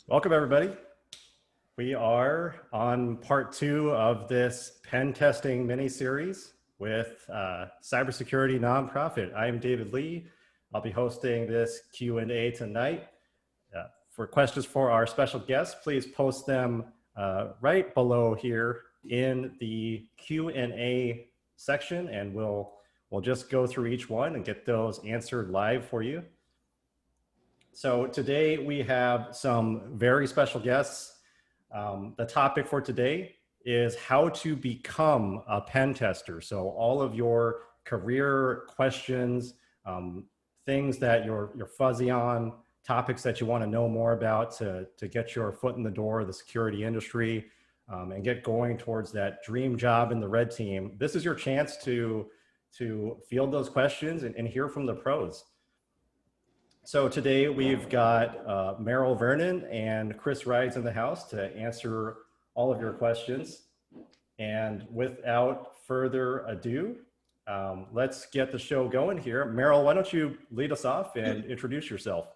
Welcome, everybody. We are on part 2 of this pen testing mini-series with cybersecurity nonprofit. I'm David Lee. I'll be hosting this Q&A tonight. For questions for our special guests, please post them right below here in the Q&A section, and we'll just go through each one and get those answered live for you. So today we have some very special guests. The topic for today is how to become a pen tester. So all of your career questions, things that you're fuzzy on, topics that you want to know more about to get your foot in the door of the security industry and get going towards that dream job in the red team. This is your chance to field those questions and hear from the pros. So today we've got Meryl Vernon and Kris Rides in the house to answer all of your questions. And without further ado, let's get the show going here. Meryl, why don't you lead us off and introduce yourself?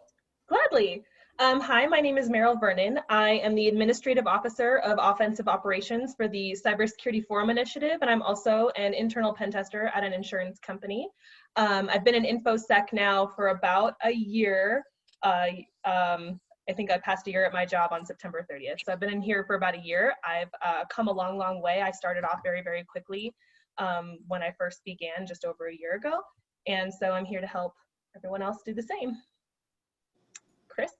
Gladly. Hi, my name is Maril Vernon. I am the Administrative Officer of Offensive Operations for the Cybersecurity Forum Initiative, and I'm also an internal pen tester at an insurance company. I've been in InfoSec now for about a year. I think I passed a year at my job on September 30th. So I've been in here for about a year. I've come a long, long way. I started off very, very quickly when I first began just over a year ago. And so I'm here to help everyone else do the same. Kris?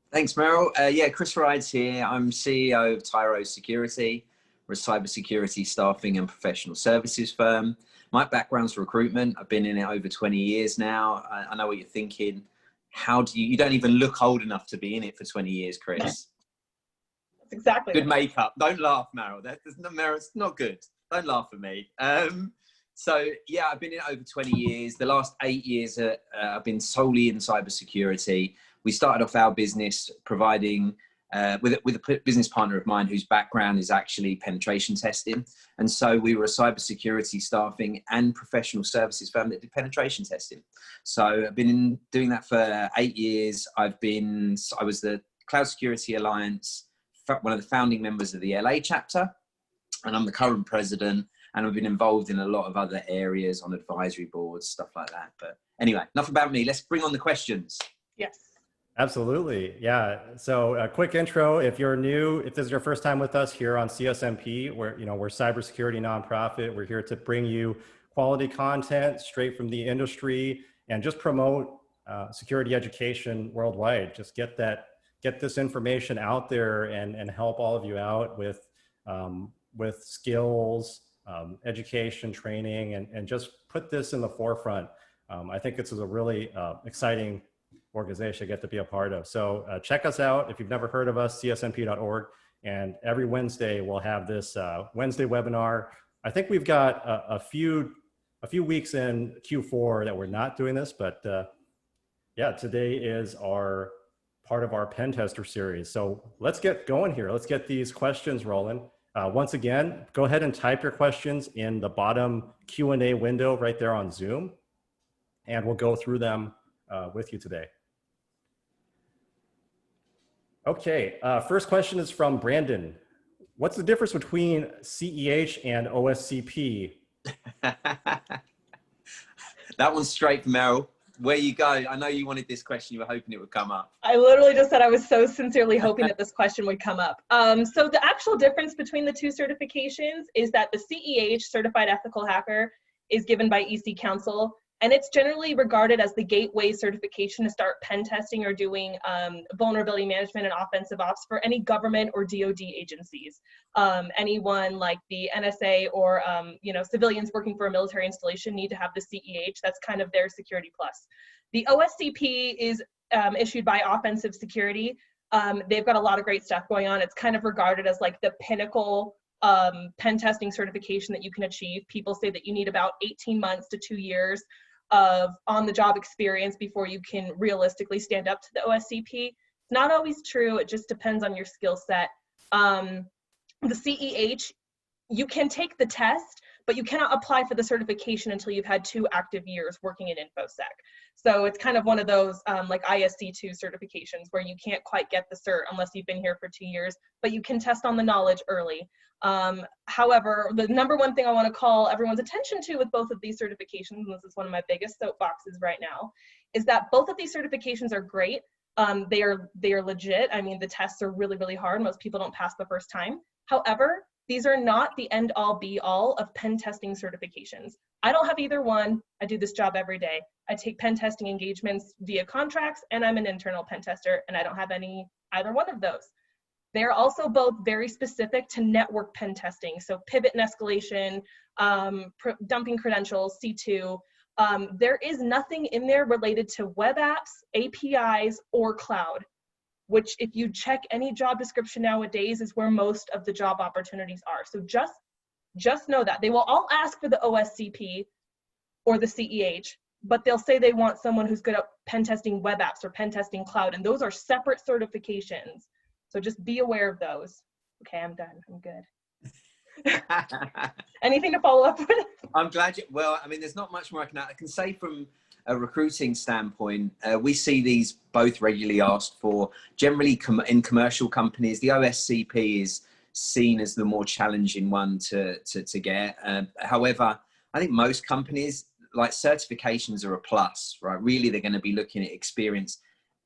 Thanks, Meryl. Yeah, Kris Rides here. I'm CEO of Tyro Security. We're a cybersecurity staffing and professional services firm. My background's recruitment. I've been in it over 20 years now. I know what you're thinking. How do you don't even look old enough to be in it for 20 years, Kris. That's exactly good makeup. Don't laugh, Meryl. Meryl, it's not good. Don't laugh at me. So yeah, I've been in it over 20 years. The last 8 years, I've been solely in cybersecurity. We started off our business providing with a business partner of mine whose background is actually penetration testing. And so we were a cybersecurity staffing and professional services firm that did penetration testing. So I've been doing that for 8 years. I was the Cloud Security Alliance, one of the founding members of the LA chapter, and I'm the current president. And I've been involved in a lot of other areas on advisory boards, stuff like that. But anyway, enough about me. Let's bring on the questions. Yes. Absolutely. Yeah. So a quick intro. If you're new, if this is your first time with us here on CSNP, we're cybersecurity nonprofit. We're here to bring you quality content straight from the industry and just promote security education worldwide. Just get this information out there and help all of you out with skills, education, training, and just put this in the forefront. I think this is a really exciting organization I get to be a part of. So check us out if you've never heard of us, csnp.org. And every Wednesday we'll have this Wednesday webinar. I think we've got a few weeks in Q4 that we're not doing this, but yeah, today is our part of our pen tester series. So let's get going here. Let's get these questions rolling. Once again, go ahead and type your questions in the bottom Q&A window right there on Zoom, and we'll go through them with you today. Okay, first question is from Brandon. What's the difference between CEH and OSCP? That one's straight from Meryl. Where you go, I know you wanted this question, you were hoping it would come up. I literally just said I was so sincerely hoping that this question would come up. So the actual difference between the two certifications is that the CEH, Certified Ethical Hacker, is given by EC Council, and it's generally regarded as the gateway certification to start pen testing or doing vulnerability management and offensive ops for any government or DoD agencies. Anyone like the NSA or civilians working for a military installation need to have the CEH. That's kind of their security plus. The OSCP is issued by Offensive Security. They've got a lot of great stuff going on. It's kind of regarded as like the pinnacle pen testing certification that you can achieve. People say that you need about 18 months to 2 years of on-the-job experience before you can realistically stand up to the OSCP. It's not always true. It just depends on your skill set. The CEH, you can take the test, but you cannot apply for the certification until you've had 2 active years working in InfoSec. So it's kind of one of those like ISC2 certifications where you can't quite get the cert unless you've been here for 2 years, but you can test on the knowledge early. However, the number one thing I want to call everyone's attention to with both of these certifications, and this is one of my biggest soapboxes right now, is that both of these certifications are great. They are legit. I mean, the tests are really, really hard. Most people don't pass the first time. However, these are not the end all be all of pen testing certifications. I don't have either one. I do this job every day. I take pen testing engagements via contracts, and I'm an internal pen tester, and I don't have either one of those. They're also both very specific to network pen testing. So pivot and escalation, dumping credentials, C2. There is nothing in there related to web apps, APIs, or cloud, which if you check any job description nowadays is where most of the job opportunities are. So just know that. They will all ask for the OSCP or the CEH, but they'll say they want someone who's good at pen testing web apps or pen testing cloud, and those are separate certifications. So just be aware of those. Okay, I'm done. I'm good. Anything to follow up with? I'm glad well, I mean, there's not much more I can say from a recruiting standpoint. We see these both regularly asked for. Generally in commercial companies, the OSCP is seen as the more challenging one to get. However, I think most companies, like, certifications are a plus, right? Really, they're going to be looking at experience,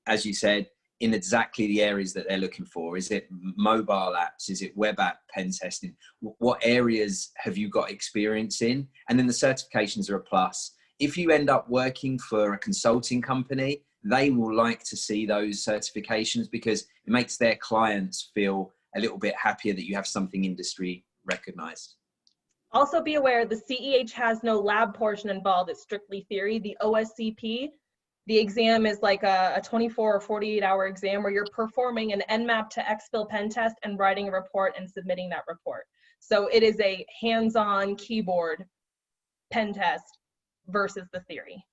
as you said, in exactly the areas that they're looking for. Is it mobile apps? Is it web app pen testing? What areas have you got experience in? And then the certifications are a plus. If you end up working for a consulting company, they will like to see those certifications because it makes their clients feel a little bit happier that you have something industry recognized. Also be aware the CEH has no lab portion involved. It's strictly theory. The OSCP, the exam is like a 24 or 48 hour exam where you're performing an Nmap to exfil pen test and writing a report and submitting that report. So it is a hands-on keyboard pen test versus the theory.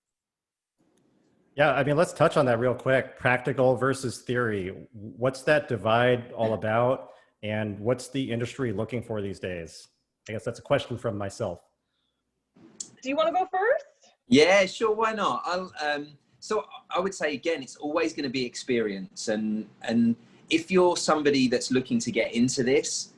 Yeah, I mean, let's touch on that real quick. Practical versus theory. What's that divide all about? And what's the industry looking for these days? I guess that's a question from myself. Do you want to go first? Yeah, sure. Why not? So I would say, again, it's always going to be experience. And if you're somebody that's looking to get into this,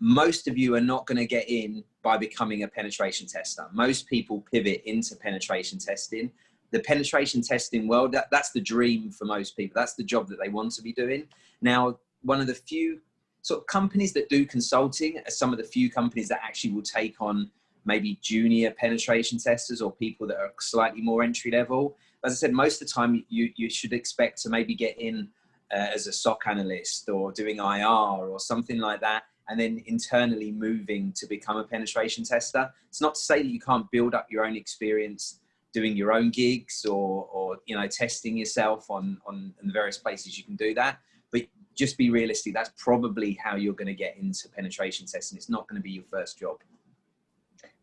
most of you are not going to get in by becoming a penetration tester. Most people pivot into penetration testing. The penetration testing world, that's the dream for most people. That's the job that they want to be doing. Now, one of the few sort of companies that do consulting are some of the few companies that actually will take on maybe junior penetration testers or people that are slightly more entry level. As I said, most of the time you should expect to maybe get in as a SOC analyst or doing IR or something like that, and then internally moving to become a penetration tester. It's not to say that you can't build up your own experience doing your own gigs or you know, testing yourself on the various places you can do that, but just be realistic. That's probably how you're going to get into penetration testing. It's not going to be your first job.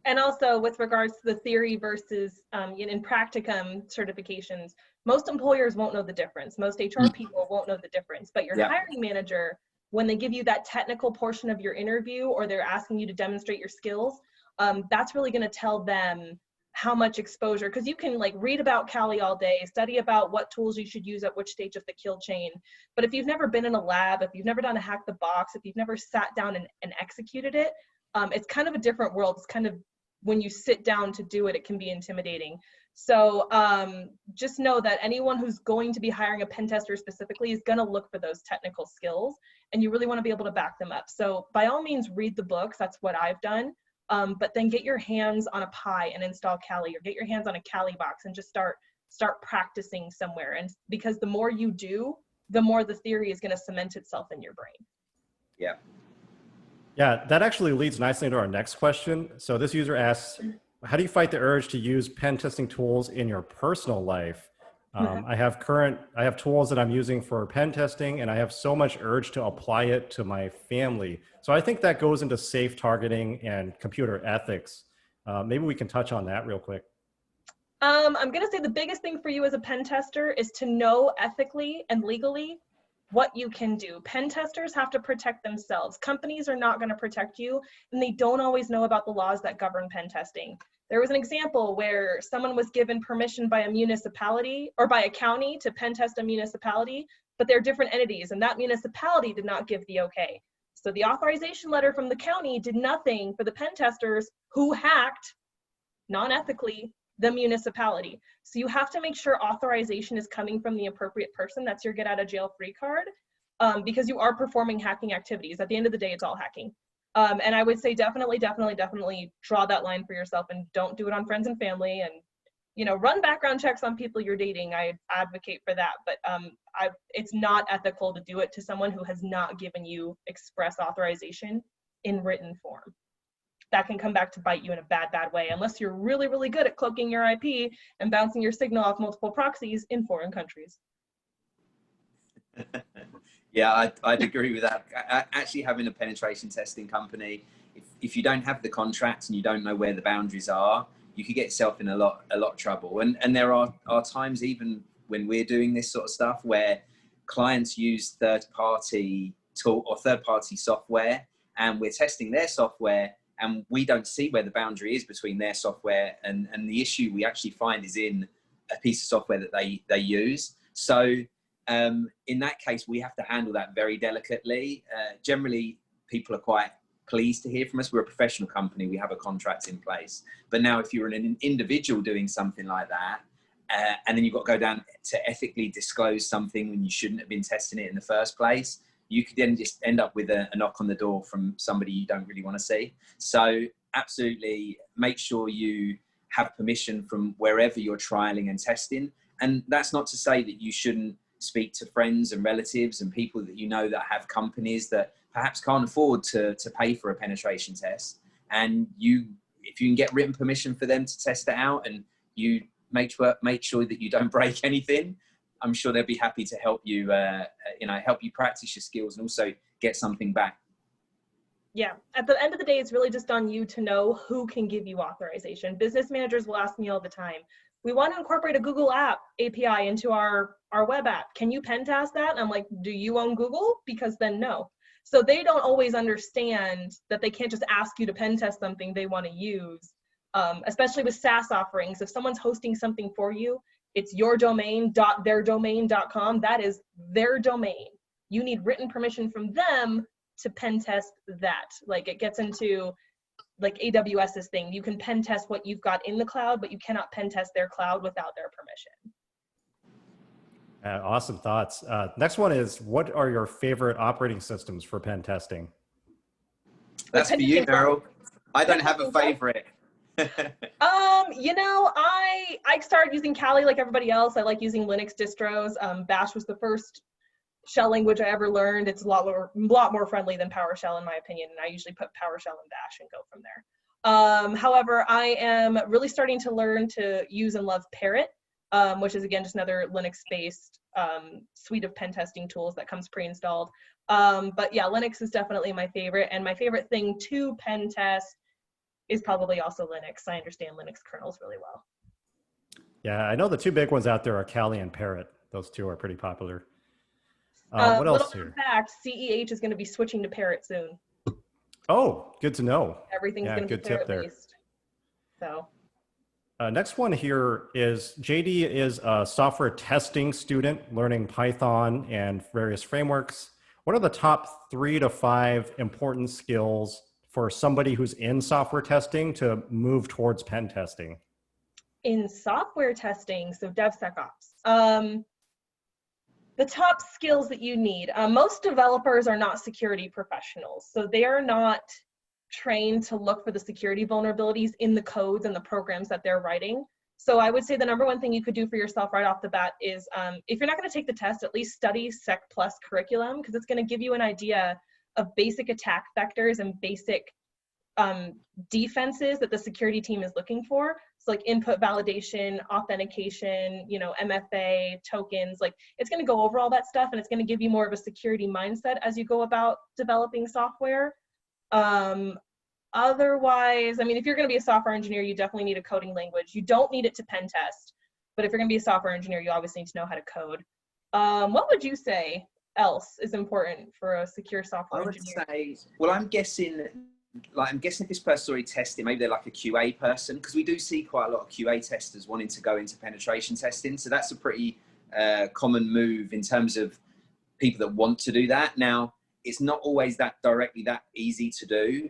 And also with regards to the theory versus in practicum certifications, most employers won't know the difference. Most HR people won't know the difference, but your hiring manager, when they give you that technical portion of your interview or they're asking you to demonstrate your skills, that's really going to tell them how much exposure, because you can like read about Kali all day, study about what tools you should use at which stage of the kill chain. But if you've never been in a lab, if you've never done a hack the box, if you've never sat down and executed it, it's kind of a different world. It's kind of, when you sit down to do it, it can be intimidating. So just know that anyone who's going to be hiring a pen tester specifically is going to look for those technical skills, and you really want to be able to back them up. So by all means, read the books. That's what I've done. But then get your hands on a Pi and install Kali, or get your hands on a Kali box and just start practicing somewhere. And because the more you do, the more the theory is going to cement itself in your brain. Yeah. Yeah, that actually leads nicely into our next question. So this user asks, how do you fight the urge to use pen testing tools in your personal life? I have tools that I'm using for pen testing, and I have so much urge to apply it to my family. So I think that goes into safe targeting and computer ethics. Maybe we can touch on that real quick. I'm going to say the biggest thing for you as a pen tester is to know ethically and legally what you can do. Pen testers have to protect themselves. Companies are not going to protect you, and they don't always know about the laws that govern pen testing. There was an example where someone was given permission by a municipality or by a county to pen test a municipality, but they're different entities, and that municipality did not give the okay. So the authorization letter from the county did nothing for the pen testers who hacked non-ethically the municipality. So you have to make sure authorization is coming from the appropriate person. That's your get out of jail free card, because you are performing hacking activities. At the end of the day, it's all hacking. And I would say definitely draw that line for yourself, and don't do it on friends and family. And, you know, run background checks on people you're dating. I advocate for that, but it's not ethical to do it to someone who has not given you express authorization in written form. That can come back to bite you in a bad way, unless you're really, really good at cloaking your IP and bouncing your signal off multiple proxies in foreign countries. Yeah, I'd agree with that. Actually, having a penetration testing company, if you don't have the contracts and you don't know where the boundaries are, you could get yourself in a lot of trouble. And there are times, even when we're doing this sort of stuff, where clients use third-party tool or third-party software, and we're testing their software, and we don't see where the boundary is between their software and the issue we actually find is in a piece of software that they use. So in that case, we have to handle that very delicately. Generally, people are quite pleased to hear from us. We're a professional company. We have a contract in place. But now if you're an individual doing something like that, and then you've got to go down to ethically disclose something when you shouldn't have been testing it in the first place, you could then just end up with a knock on the door from somebody you don't really want to see. So absolutely make sure you have permission from wherever you're trialing and testing. And that's not to say that you shouldn't speak to friends and relatives and people that you know that have companies that perhaps can't afford to pay for a penetration test. And if you can get written permission for them to test it out, and you make sure that you don't break anything, I'm sure they'll be happy to help you, help you practice your skills and also get something back. Yeah, at the end of the day, it's really just on you to know who can give you authorization. Business managers will ask me all the time, we want to incorporate a Google app API into our web app. Can you pen test that? And I'm like, do you own Google? Because then no. So they don't always understand that they can't just ask you to pen test something they want to use, especially with SaaS offerings. If someone's hosting something for you, it's your domain.theirdomain.com. That is their domain. You need written permission from them to pen test that. Like, it gets into like AWS's thing. You can pen test what you've got in the cloud, but you cannot pen test their cloud without their permission. Awesome thoughts. Next one is, what are your favorite operating systems for pen testing? That's for you, Meryl. I don't have a favorite. You know, I started using Kali like everybody else. I like using Linux distros. Bash was the first shell language I ever learned. It's a lot more friendly than PowerShell in my opinion, and I usually put PowerShell in Bash and go from there. However, I am really starting to learn to use and love Parrot, which is again just another Linux-based suite of pen testing tools that comes pre-installed. But yeah, Linux is definitely my favorite, and my favorite thing to pen test is probably also Linux. I understand Linux kernels really well. Yeah, I know the two big ones out there are Kali and Parrot. Those two are pretty popular. What else here? In fact, CEH is going to be switching to Parrot soon. Oh, good to know. Everything's going to be Parrot based. So. Next one here is, JD is a software testing student learning Python and various frameworks. What are the top 3 to 5 important skills for somebody who's in software testing to move towards pen testing? In software testing, so DevSecOps, the top skills that you need, most developers are not security professionals, so they are not trained to look for the security vulnerabilities in the codes and the programs that they're writing. So I would say the number one thing you could do for yourself right off the bat is, if you're not going to take the test, at least study Sec Plus curriculum, because it's going to give you an idea of basic attack vectors and basic defenses that the security team is looking for. So like input validation, authentication, you know, MFA, tokens, like it's going to go over all that stuff, and it's going to give you more of a security mindset as you go about developing software. Otherwise, I mean, if you're going to be a software engineer, you definitely need a coding language. You don't need it to pen test, but if you're going to be a software engineer, you obviously need to know how to code. What would you say? else is important for a secure software I would engineer? say, well, I'm guessing if this person's already testing, maybe they're like a QA person, because we do see quite a lot of QA testers wanting to go into penetration testing. So that's a pretty common move in terms of people that want to do that. Now, it's not always that easy to do.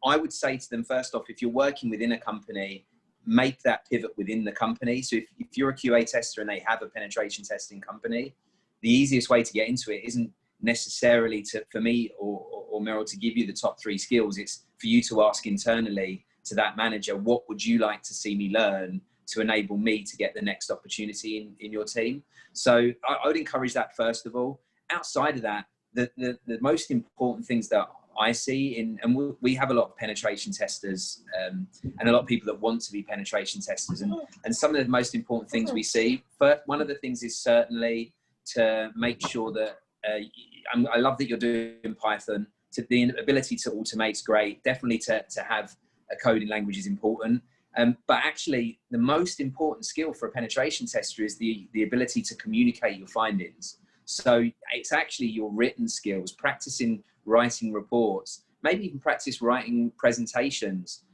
I would say to them, first off, if you're working within a company, make that pivot within the company. So if you're a QA tester and they have a penetration testing company, the easiest way to get into it isn't necessarily for me or Meryl to give you the top 3 skills. It's for you to ask internally to that manager, what would you like to see me learn to enable me to get the next opportunity in your team? So I would encourage that first of all. Outside of that, the most important things that I see and we have a lot of penetration testers and a lot of people that want to be penetration testers. And some of the most important things we see, first, one of the things is certainly to make sure that I love that you're doing Python. To the ability to automate is great. Definitely to have a coding language is important. But actually, the most important skill for a penetration tester is the ability to communicate your findings. So it's actually your written skills, practicing writing reports, maybe even practice writing presentations,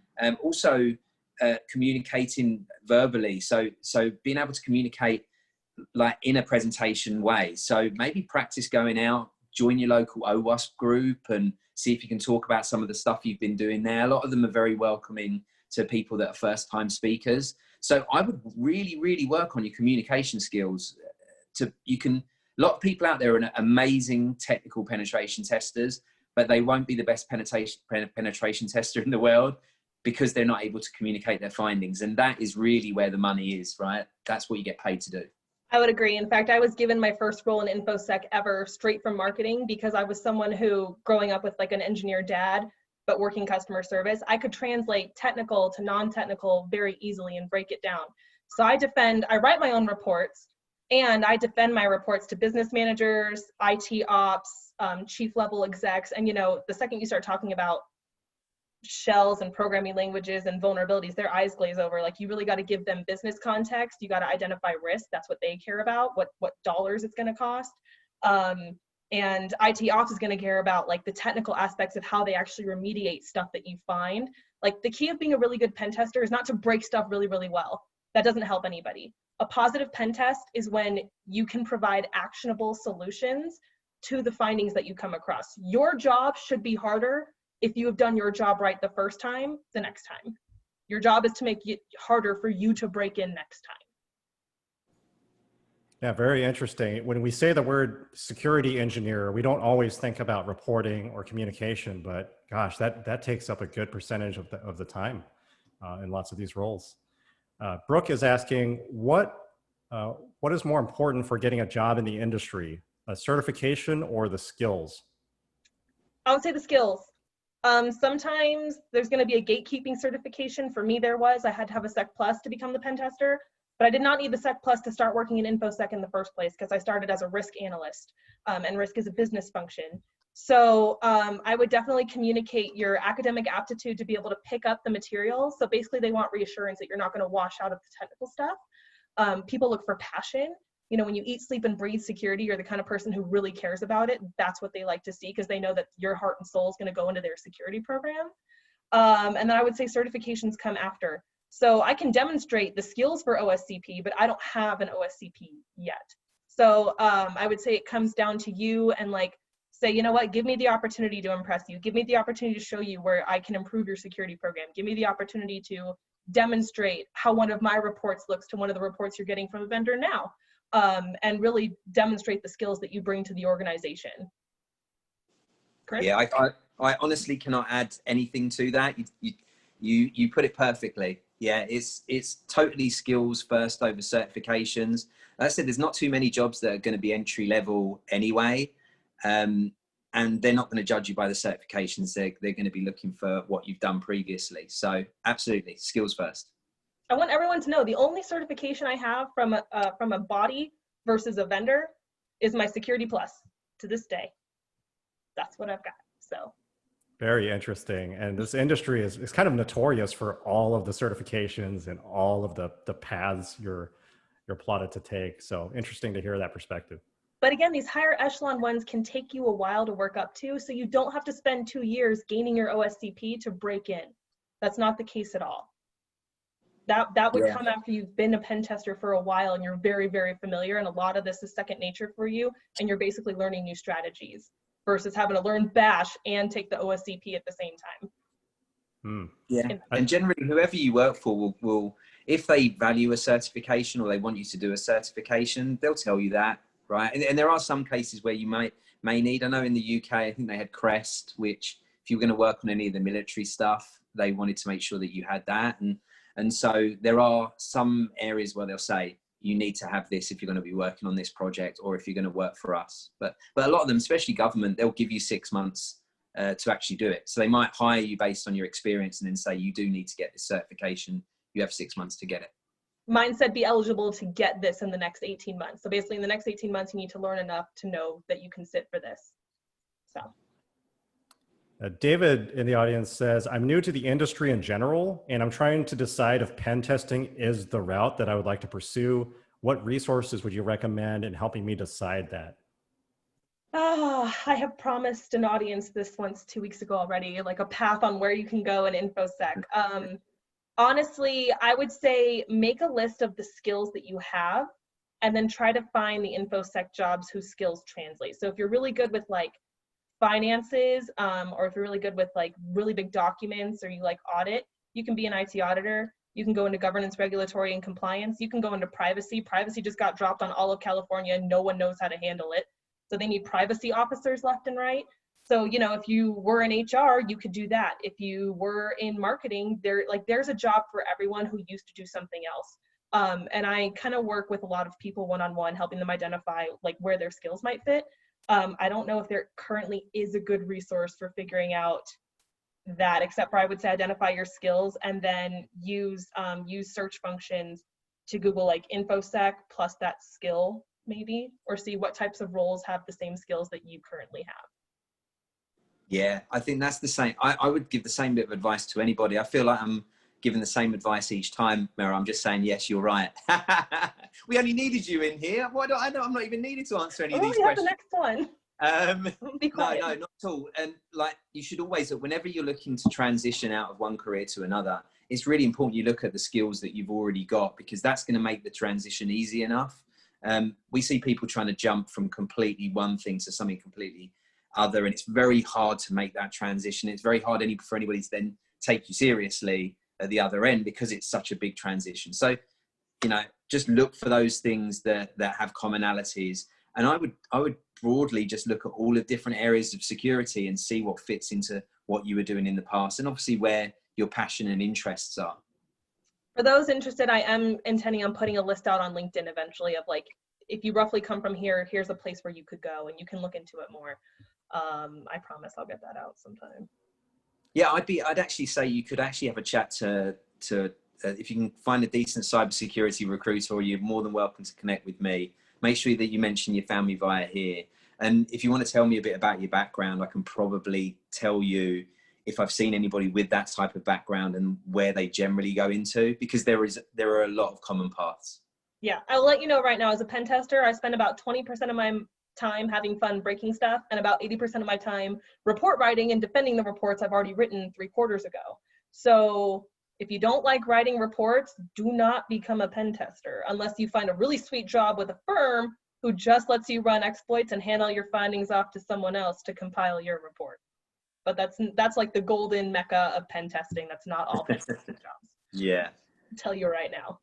also communicating verbally. So being able to communicate like in a presentation way. So maybe practice going out, join your local OWASP group and see if you can talk about some of the stuff you've been doing there. A lot of them are very welcoming to people that are first time speakers. So I would really, really work on your communication skills. A lot of people out there are amazing technical penetration testers, but they won't be the best penetration tester in the world because they're not able to communicate their findings. And that is really where the money is, right? That's what you get paid to do. I would agree. In fact, I was given my first role in InfoSec ever straight from marketing because I was someone who, growing up with like an engineer dad, but working customer service, I could translate technical to non-technical very easily and break it down. So I write my own reports, and I defend my reports to business managers, IT ops, chief level execs. And the second you start talking about shells and programming languages and vulnerabilities, their eyes glaze over. Like, you really got to give them business context. You got to identify risk. That's what they care about, what dollars it's going to cost. And IT ops is going to care about like the technical aspects of how they actually remediate stuff that you find. Like, the key of being a really good pen tester is not to break stuff really, really well. That doesn't help anybody. A positive pen test is when you can provide actionable solutions to the findings that you come across. Your job should be harder if you have done your job right the first time, the next time. Your job is to make it harder for you to break in next time. Yeah, very interesting. When we say the word security engineer, we don't always think about reporting or communication, but gosh, that takes up a good percentage of the time in lots of these roles. Brooke is asking, what is more important for getting a job in the industry, a certification or the skills? I would say the skills. Sometimes there's going to be a gatekeeping certification. For me, I had to have a Sec Plus to become the pen tester, but I did not need the Sec Plus to start working in InfoSec in the first place because I started as a risk analyst, and risk is a business function. So I would definitely communicate your academic aptitude to be able to pick up the material. So basically they want reassurance that you're not going to wash out of the technical stuff. People look for passion. When you eat, sleep, and breathe security, you're the kind of person who really cares about it. That's what they like to see because they know that your heart and soul is going to go into their security program. And then I would say certifications come after. So I can demonstrate the skills for OSCP, but I don't have an OSCP yet. So I would say it comes down to you and say, you know what, give me the opportunity to impress you. Give me the opportunity to show you where I can improve your security program. Give me the opportunity to demonstrate how one of my reports looks to one of the reports you're getting from a vendor now. And really demonstrate the skills that you bring to the organization. Kris? Yeah, I honestly cannot add anything to that. You put it perfectly. Yeah, it's totally skills first over certifications. Like I said, there's not too many jobs that are going to be entry level anyway, and they're not going to judge you by the certifications. They're going to be looking for what you've done previously. So absolutely, skills first. I want everyone to know the only certification I have from a body versus a vendor is my Security Plus to this day. That's what I've got. So very interesting. And this industry is kind of notorious for all of the certifications and all of the paths you're plotted to take. So interesting to hear that perspective. But again, these higher echelon ones can take you a while to work up to, so you don't have to spend 2 years gaining your OSCP to break in. That's not the case at all. That would come after you've been a pen tester for a while and you're very, very familiar, and a lot of this is second nature for you, and you're basically learning new strategies versus having to learn Bash and take the OSCP at the same time. Yeah, and generally whoever you work for will, if they value a certification or they want you to do a certification, they'll tell you that, right? And there are some cases where you may need, I know in the UK, I think they had CREST, which if you were going to work on any of the military stuff, they wanted to make sure that you had that. And so there are some areas where they'll say, you need to have this if you're going to be working on this project or if you're going to work for us. But a lot of them, especially government, they'll give you 6 months to actually do it. So they might hire you based on your experience and then say, you do need to get this certification. You have 6 months to get it. Mine said be eligible to get this in the next 18 months. So basically in the next 18 months, you need to learn enough to know that you can sit for this. So. David in the audience says, I'm new to the industry in general, and I'm trying to decide if pen testing is the route that I would like to pursue. What resources would you recommend in helping me decide that? I have promised an audience this once 2 weeks ago already, like a path on where you can go in InfoSec. Honestly, I would say make a list of the skills that you have and then try to find the InfoSec jobs whose skills translate. So if you're really good with like finances, or if you're really good with like really big documents, or you like audit, you can be an IT auditor. You can go into governance, regulatory, and compliance. You can go into privacy. Privacy just got dropped on all of California and no one knows how to handle it. So they need privacy officers left and right. So, you know, if you were in HR, you could do that. If you were in marketing, there's a job for everyone who used to do something else. And I kind of work with a lot of people one-on-one, helping them identify like where their skills might fit. I don't know if there currently is a good resource for figuring out that, except for I would say identify your skills and then use search functions to Google like InfoSec plus that skill maybe, or see what types of roles have the same skills that you currently have. Yeah, I think that's the same. I would give the same bit of advice to anybody. I feel like I'm giving the same advice each time, Meryl. I'm just saying, yes, you're right. We only needed you in here. Why don't I know I'm not even needed to answer any of these questions. The next one. Be quiet. No, not at all. And like, you should always, whenever you're looking to transition out of one career to another, it's really important you look at the skills that you've already got, because that's going to make the transition easy enough. We see people trying to jump from completely one thing to something completely other, and it's very hard to make that transition. It's very hard for anybody to then take you seriously at the other end, because it's such a big transition. So, you know, just look for those things that have commonalities. And I would broadly just look at all the different areas of security and see what fits into what you were doing in the past, and obviously where your passion and interests are. For those interested, I am intending on putting a list out on LinkedIn eventually of like, if you roughly come from here, here's a place where you could go and you can look into it more. I promise I'll get that out sometime. Yeah, I'd actually say you could actually have a chat to if you can find a decent cybersecurity recruiter, you're more than welcome to connect with me. Make sure that you mention your family via here. And if you want to tell me a bit about your background, I can probably tell you if I've seen anybody with that type of background and where they generally go into, because there are a lot of common paths. Yeah, I'll let you know right now, as a pen tester, I spend about 20% of my time having fun breaking stuff and about 80% of my time report writing and defending the reports I've already written 3 quarters ago. So if you don't like writing reports, do not become a pen tester unless you find a really sweet job with a firm who just lets you run exploits and hand all your findings off to someone else to compile your report. But that's like the golden mecca of pen testing. That's not all pen testing jobs. Yeah. I'll tell you right now.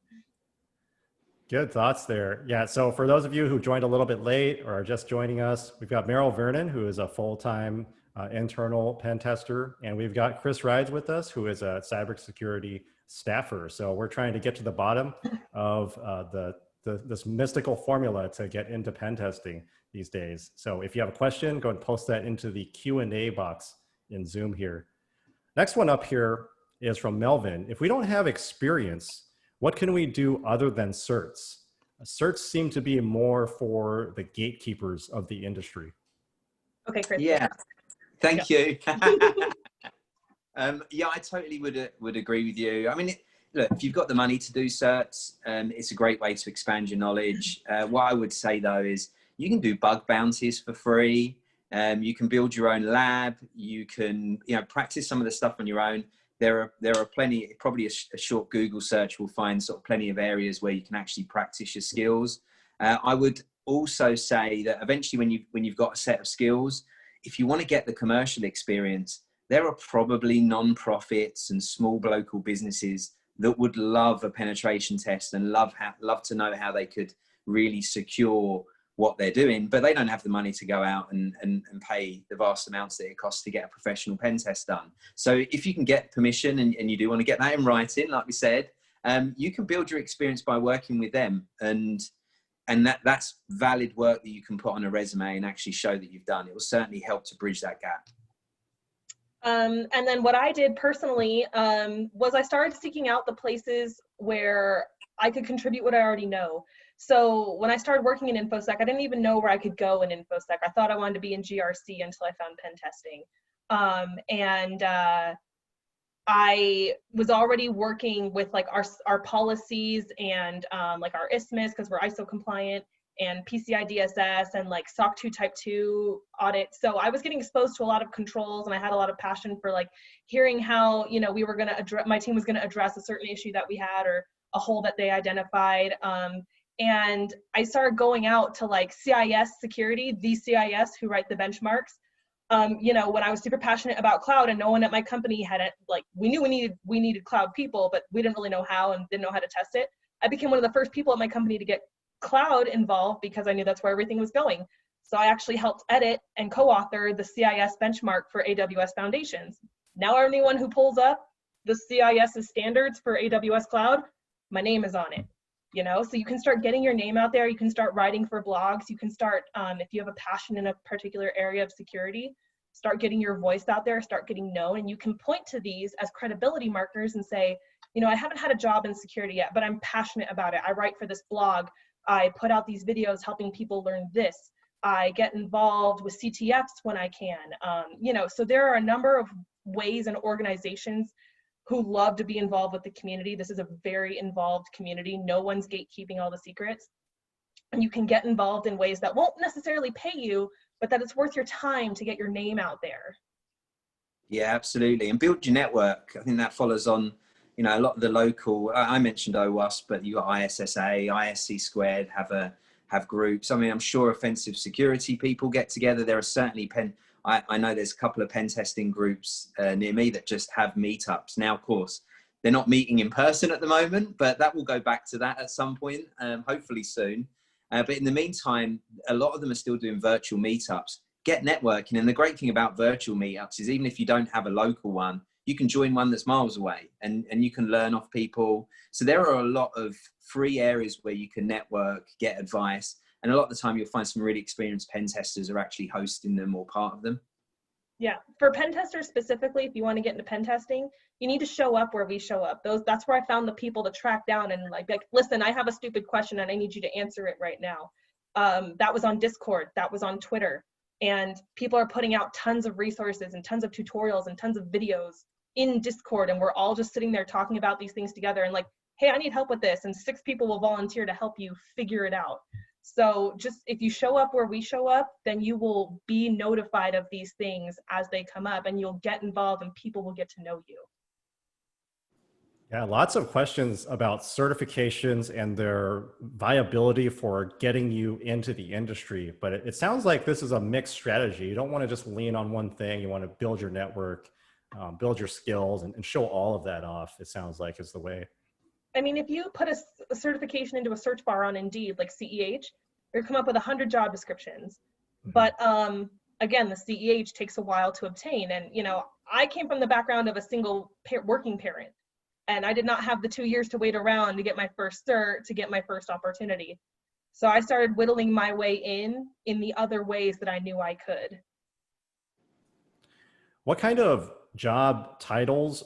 Good thoughts there. Yeah, so for those of you who joined a little bit late or are just joining us, we've got Meryl Vernon, who is a full-time internal pen tester, and we've got Kris Rides with us, who is a cybersecurity staffer. So we're trying to get to the bottom of this mystical formula to get into pen testing these days. So if you have a question, go and post that into the Q&A box in Zoom here. Next one up here is from Melvin. If we don't have experience, what can we do other than certs? Certs seem to be more for the gatekeepers of the industry. Okay, Kris. Yeah, thank you. Yeah, I totally would agree with you. I mean, look, if you've got the money to do certs, it's a great way to expand your knowledge. What I would say though is You can do bug bounties for free. You can build your own lab. You can, practice some of the stuff on your own. There are plenty, probably a short Google search will find sort of plenty of areas where you can actually practice your skills. I would also say that eventually when you've got a set of skills, if you want to get the commercial experience, there are probably non-profits and small local businesses that would love a penetration test and love to know how they could really secure what they're doing, but they don't have the money to go out and pay the vast amounts that it costs to get a professional pen test done. So if you can get permission and you do want to get that in writing, like we said, you can build your experience by working with them, and that's valid work that you can put on a resume and actually show that you've done. It will certainly help to bridge that gap. And then what I did personally was I started seeking out the places where I could contribute what I already know. So when I started working in InfoSec, I didn't even know where I could go in InfoSec. I thought I wanted to be in GRC until I found pen testing. I was already working with like our policies and like our ISMS, because we're ISO compliant, and PCI DSS and like SOC 2 Type 2 audit. So I was getting exposed to a lot of controls, and I had a lot of passion for like hearing how, we were going to address, my team was going to address a certain issue that we had or a hole that they identified. And I started going out to like CIS security, the CIS who write the benchmarks. When I was super passionate about cloud and no one at my company had it, like we knew we needed cloud people, but we didn't really know how and didn't know how to test it. I became one of the first people at my company to get cloud involved because I knew that's where everything was going. So I actually helped edit and co-author the CIS benchmark for AWS Foundations. Now anyone who pulls up the CIS's standards for AWS cloud, my name is on it. So you can start getting your name out there. You can start writing for blogs. You can start, if you have a passion in a particular area of security, start getting your voice out there, start getting known. And you can point to these as credibility markers and say, I haven't had a job in security yet, but I'm passionate about it. I write for this blog. I put out these videos helping people learn this. I get involved with CTFs when I can. So there are a number of ways and organizations who love to be involved with the community. This is a very involved community. No one's gatekeeping all the secrets. And you can get involved in ways that won't necessarily pay you, but that it's worth your time to get your name out there. Yeah, absolutely. And build your network. I think that follows on, a lot of the local, I mentioned OWASP, but you got ISSA, ISC squared, have groups. I mean, I'm sure offensive security people get together. There are certainly I know there's a couple of pen testing groups near me that just have meetups. Now, of course, they're not meeting in person at the moment, but that will go back to that at some point, hopefully soon. But in the meantime, a lot of them are still doing virtual meetups. Get networking. And the great thing about virtual meetups is even if you don't have a local one, you can join one that's miles away and you can learn off people. So there are a lot of free areas where you can network, get advice. And a lot of the time you'll find some really experienced pen testers are actually hosting them or part of them. Yeah, for pen testers specifically, if you want to get into pen testing, you need to show up where we show up. That's where I found the people to track down and like, listen, I have a stupid question and I need you to answer it right now. That was on Discord, that was on Twitter. And people are putting out tons of resources and tons of tutorials and tons of videos in Discord. And we're all just sitting there talking about these things together and like, hey, I need help with this. And 6 people will volunteer to help you figure it out. So just if you show up where we show up, then you will be notified of these things as they come up and you'll get involved and people will get to know you. Yeah, lots of questions about certifications and their viability for getting you into the industry. But it sounds like this is a mixed strategy. You don't want to just lean on one thing. You want to build your network, build your skills, and show all of that off, it sounds like is the way. I mean, if you put a certification into a search bar on Indeed, like CEH, you're come up with 100 job descriptions. Mm-hmm. But again, the CEH takes a while to obtain. And, I came from the background of a single working parent, and I did not have the 2 years to wait around to get my first cert, to get my first opportunity. So I started whittling my way in the other ways that I knew I could. What kind of job titles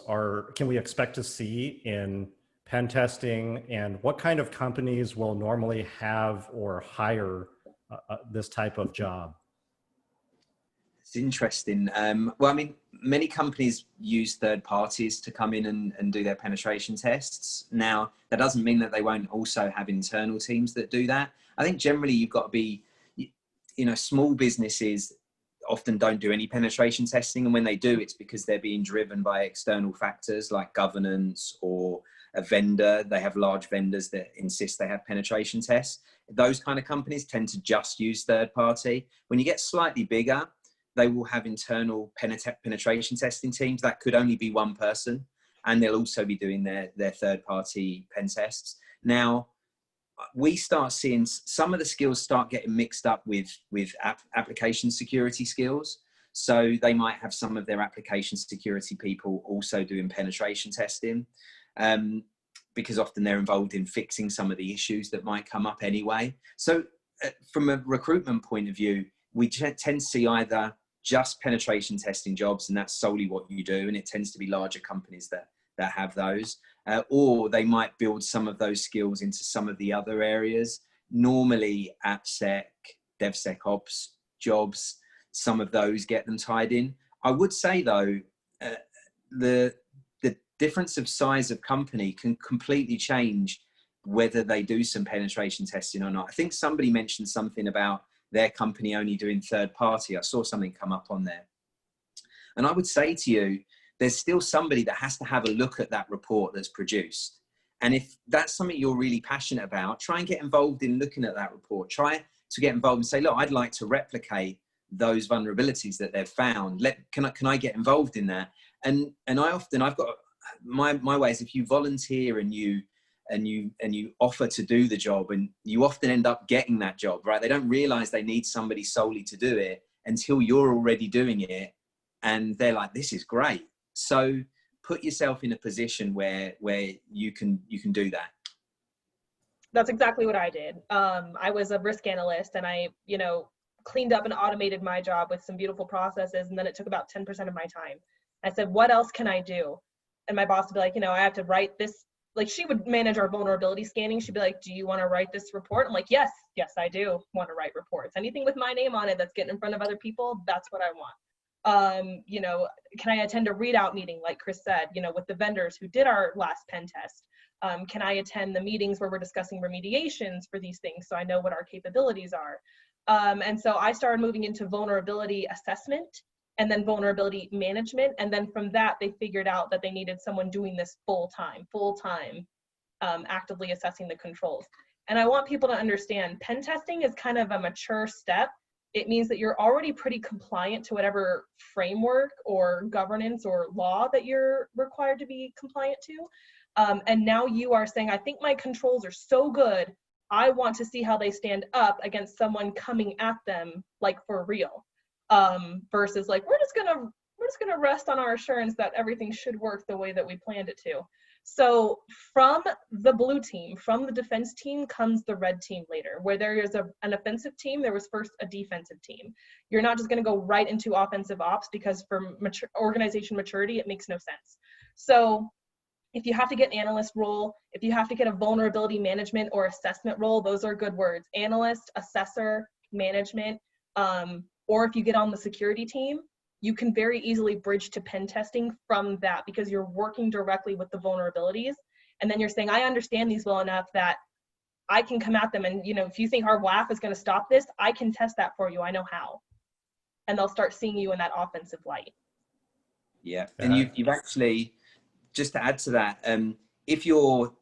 can we expect to see in pen testing, and what kind of companies will normally have or hire this type of job? It's interesting. Well, I mean, many companies use third parties to come in and do their penetration tests. Now, that doesn't mean that they won't also have internal teams that do that. I think generally you've got to be, small businesses often don't do any penetration testing, and when they do, it's because they're being driven by external factors like governance or a vendor. They have large vendors that insist they have penetration tests. Those kind of companies tend to just use third party. When you get slightly bigger, they will have internal penetration testing teams. That could only be one person, and they'll also be doing their third party pen tests. Now, we start seeing some of the skills start getting mixed up with application security skills. So they might have some of their application security people also doing penetration testing, because often they're involved in fixing some of the issues that might come up anyway. So from a recruitment point of view, we tend to see either just penetration testing jobs, and that's solely what you do, and it tends to be larger companies that have those, or they might build some of those skills into some of the other areas. Normally AppSec, DevSecOps jobs, some of those get them tied in. I would say though, the difference of size of company can completely change whether they do some penetration testing or not. I think somebody mentioned something about their company only doing third party. I saw something come up on there. And I would say to you, there's still somebody that has to have a look at that report that's produced. And if that's something you're really passionate about, try and get involved in looking at that report. Try to get involved and say, look, I'd like to replicate those vulnerabilities that they've found. Can I get involved in that? And I've got my way is, if you volunteer and you offer to do the job, and you often end up getting that job, right? They don't realize they need somebody solely to do it until you're already doing it, and they're like, this is great. So put yourself in a position where you can do that. That's exactly what I did. I was a risk analyst, and I, cleaned up and automated my job with some beautiful processes. And then it took about 10% of my time. I said, what else can I do? And my boss would be like, I have to write this. Like, she would manage our vulnerability scanning. She'd be like, do you want to write this report? I'm like, yes, I do want to write reports. Anything with my name on it that's getting in front of other people, that's what I want. Can I attend a readout meeting, like Kris said, with the vendors who did our last pen test? Can I attend the meetings where we're discussing remediations for these things, so I know what our capabilities are? And so I started moving into vulnerability assessment and then vulnerability management. And then from that, they figured out that they needed someone doing this full time, actively assessing the controls. And I want people to understand, pen testing is kind of a mature step. It means that you're already pretty compliant to whatever framework or governance or law that you're required to be compliant to. And now you are saying, I think my controls are so good, I want to see how they stand up against someone coming at them like for real. Versus like, we're just gonna rest on our assurance that everything should work the way that we planned it to. So from the blue team, from the defense team, comes the red team later. Where there is an offensive team, there was first a defensive team. You're not just going to go right into offensive ops, because for organization maturity, it makes no sense. So if you have to get an analyst role, if you have to get a vulnerability management or assessment role, those are good words. Analyst, assessor, management, or if you get on the security team, you can very easily bridge to pen testing from that, because you're working directly with the vulnerabilities. And then you're saying, I understand these well enough that I can come at them. And if you think our WAF is going to stop this, I can test that for you. I know how. And they'll start seeing you in that offensive light. Yeah. And you've actually, just to add to that, if you're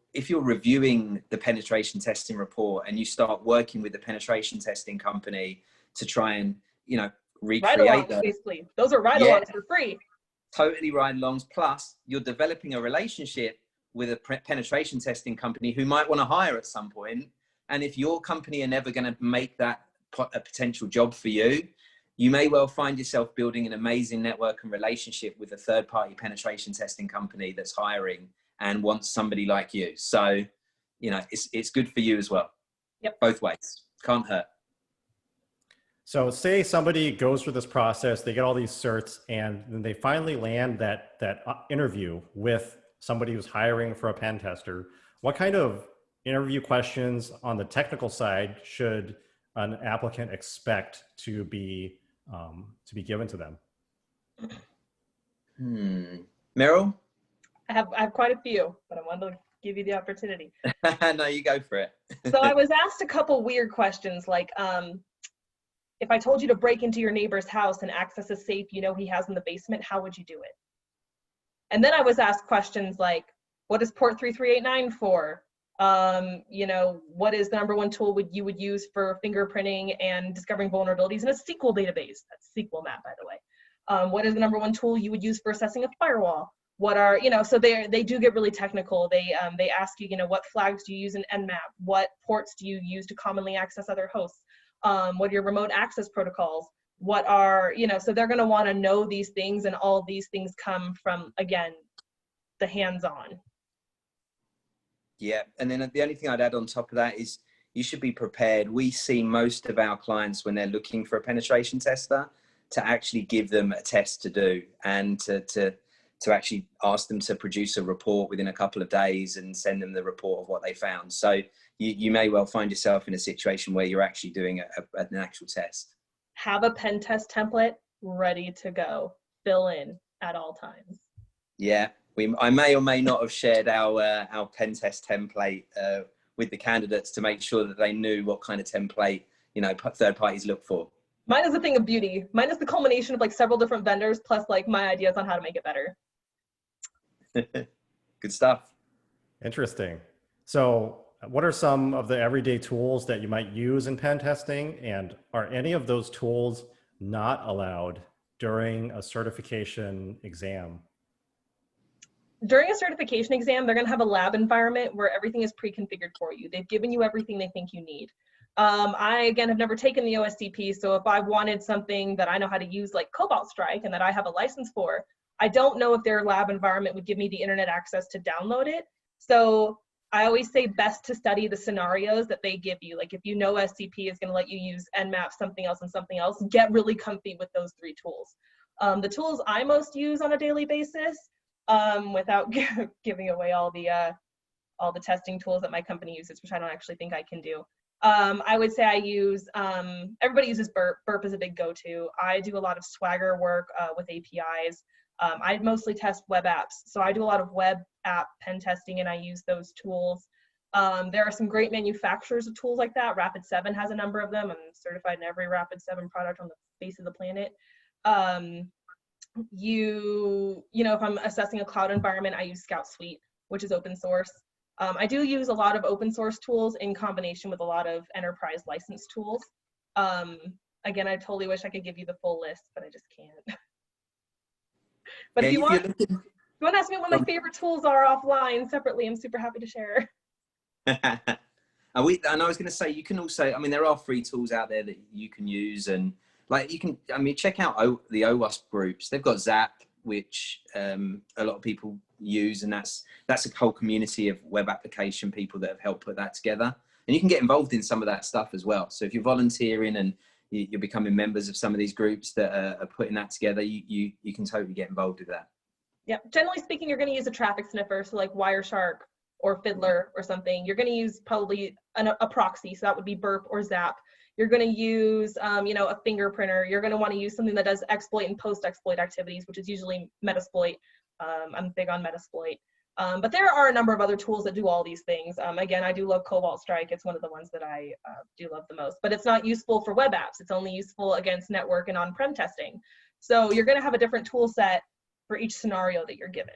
reviewing the penetration testing report and you start working with the penetration testing company to try and, recreate those. Basically. Those are ride-alongs for free. Totally ride-alongs. Plus, you're developing a relationship with a penetration testing company who might want to hire at some point. And if your company are never going to make that a potential job for you, you may well find yourself building an amazing network and relationship with a third-party penetration testing company that's hiring and wants somebody like you. So, it's good for you as well. Yep. Both ways. Can't hurt. So say somebody goes through this process, they get all these certs, and then they finally land that interview with somebody who's hiring for a pen tester. What kind of interview questions on the technical side should an applicant expect to be given to them? Meryl? I have quite a few, but I wanted to give you the opportunity. No, you go for it. So I was asked a couple weird questions, like, if I told you to break into your neighbor's house and access a safe you know he has in the basement, how would you do it? And then I was asked questions like, what is port 3389 for? You know, what is the #1 tool you would use for fingerprinting and discovering vulnerabilities in a SQL database? That's SQL map, by the way. What is the #1 tool you would use for assessing a firewall? What are, you know, so they do get really technical. They ask you, you know, what flags do you use in Nmap? What ports do you use to commonly access other hosts? What are your remote access protocols? What are, you know, so they're going to want to know these things, and all these things come from, again, the hands-on. Yeah, and then the only thing I'd add on top of that is you should be prepared. We see most of our clients when they're looking for a penetration tester to actually give them a test to do, and to actually ask them to produce a report within a couple of days and send them the report of what they found. So you may well find yourself in a situation where you're actually doing an actual test. Have a pen test template ready to go. Fill in at all times. Yeah, I may or may not have shared our pen test template with the candidates to make sure that they knew what kind of template, you know, third parties look for. Mine is a thing of beauty. Mine is the culmination of like several different vendors plus like my ideas on how to make it better. Good stuff. Interesting. So what are some of the everyday tools that you might use in pen testing? And are any of those tools not allowed during a certification exam? During a certification exam, they're going to have a lab environment where everything is pre-configured for you. They've given you everything they think you need. I, again, have never taken the OSCP, so if I wanted something that I know how to use, like Cobalt Strike, and that I have a license for, I don't know if their lab environment would give me the internet access to download it. So I always say best to study the scenarios that they give you. Like if you know SCP is going to let you use Nmap, something else, and something else, get really comfy with those 3 tools. The tools I most use on a daily basis, without giving away all the testing tools that my company uses, which I don't actually think I can do. I would say I use, everybody uses Burp. Burp is a big go-to. I do a lot of Swagger work with APIs. I mostly test web apps. So I do a lot of web app pen testing, and I use those tools. There are some great manufacturers of tools like that. Rapid7 has a number of them. I'm certified in every Rapid7 product on the face of the planet. You know, if I'm assessing a cloud environment, I use Scout Suite, which is open source. I do use a lot of open source tools in combination with a lot of enterprise license tools. Again, I totally wish I could give you the full list, but I just can't. But yeah, if you want to ask me what my favorite tools are offline separately, I'm super happy to share. And I was going to say, you can also, I mean, there are free tools out there that you can use, and like you can, I mean, check out the OWASP groups. They've got Zap, which a lot of people use, and that's a whole community of web application people that have helped put that together. And you can get involved in some of that stuff as well. So if you're volunteering and you're becoming members of some of these groups that are putting that together, you can totally get involved with that. Yeah, generally speaking, you're going to use a traffic sniffer, so like Wireshark or Fiddler or something. You're going to use probably a proxy, so that would be Burp or Zap. You're going to use, you know, a fingerprinter. You're going to want to use something that does exploit and post-exploit activities, which is usually Metasploit. I'm big on Metasploit. But there are a number of other tools that do all these things. Again, I do love Cobalt Strike. It's one of the ones that I do love the most. But it's not useful for web apps. It's only useful against network and on-prem testing. So you're going to have a different tool set for each scenario that you're given.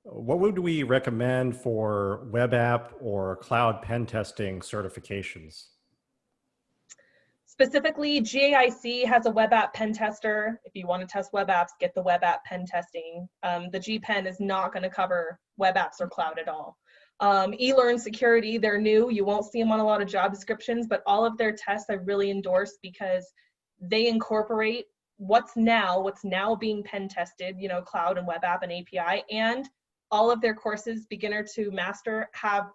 What would we recommend for web app or cloud pen testing certifications? Specifically, GAIC has a web app pen tester. If you want to test web apps, get the web app pen testing. The GPen is not going to cover web apps or cloud at all. eLearn Security, they're new. You won't see them on a lot of job descriptions, but all of their tests I really endorse because they incorporate what's now being pen tested, you know, cloud and web app and API, and all of their courses, beginner to master, have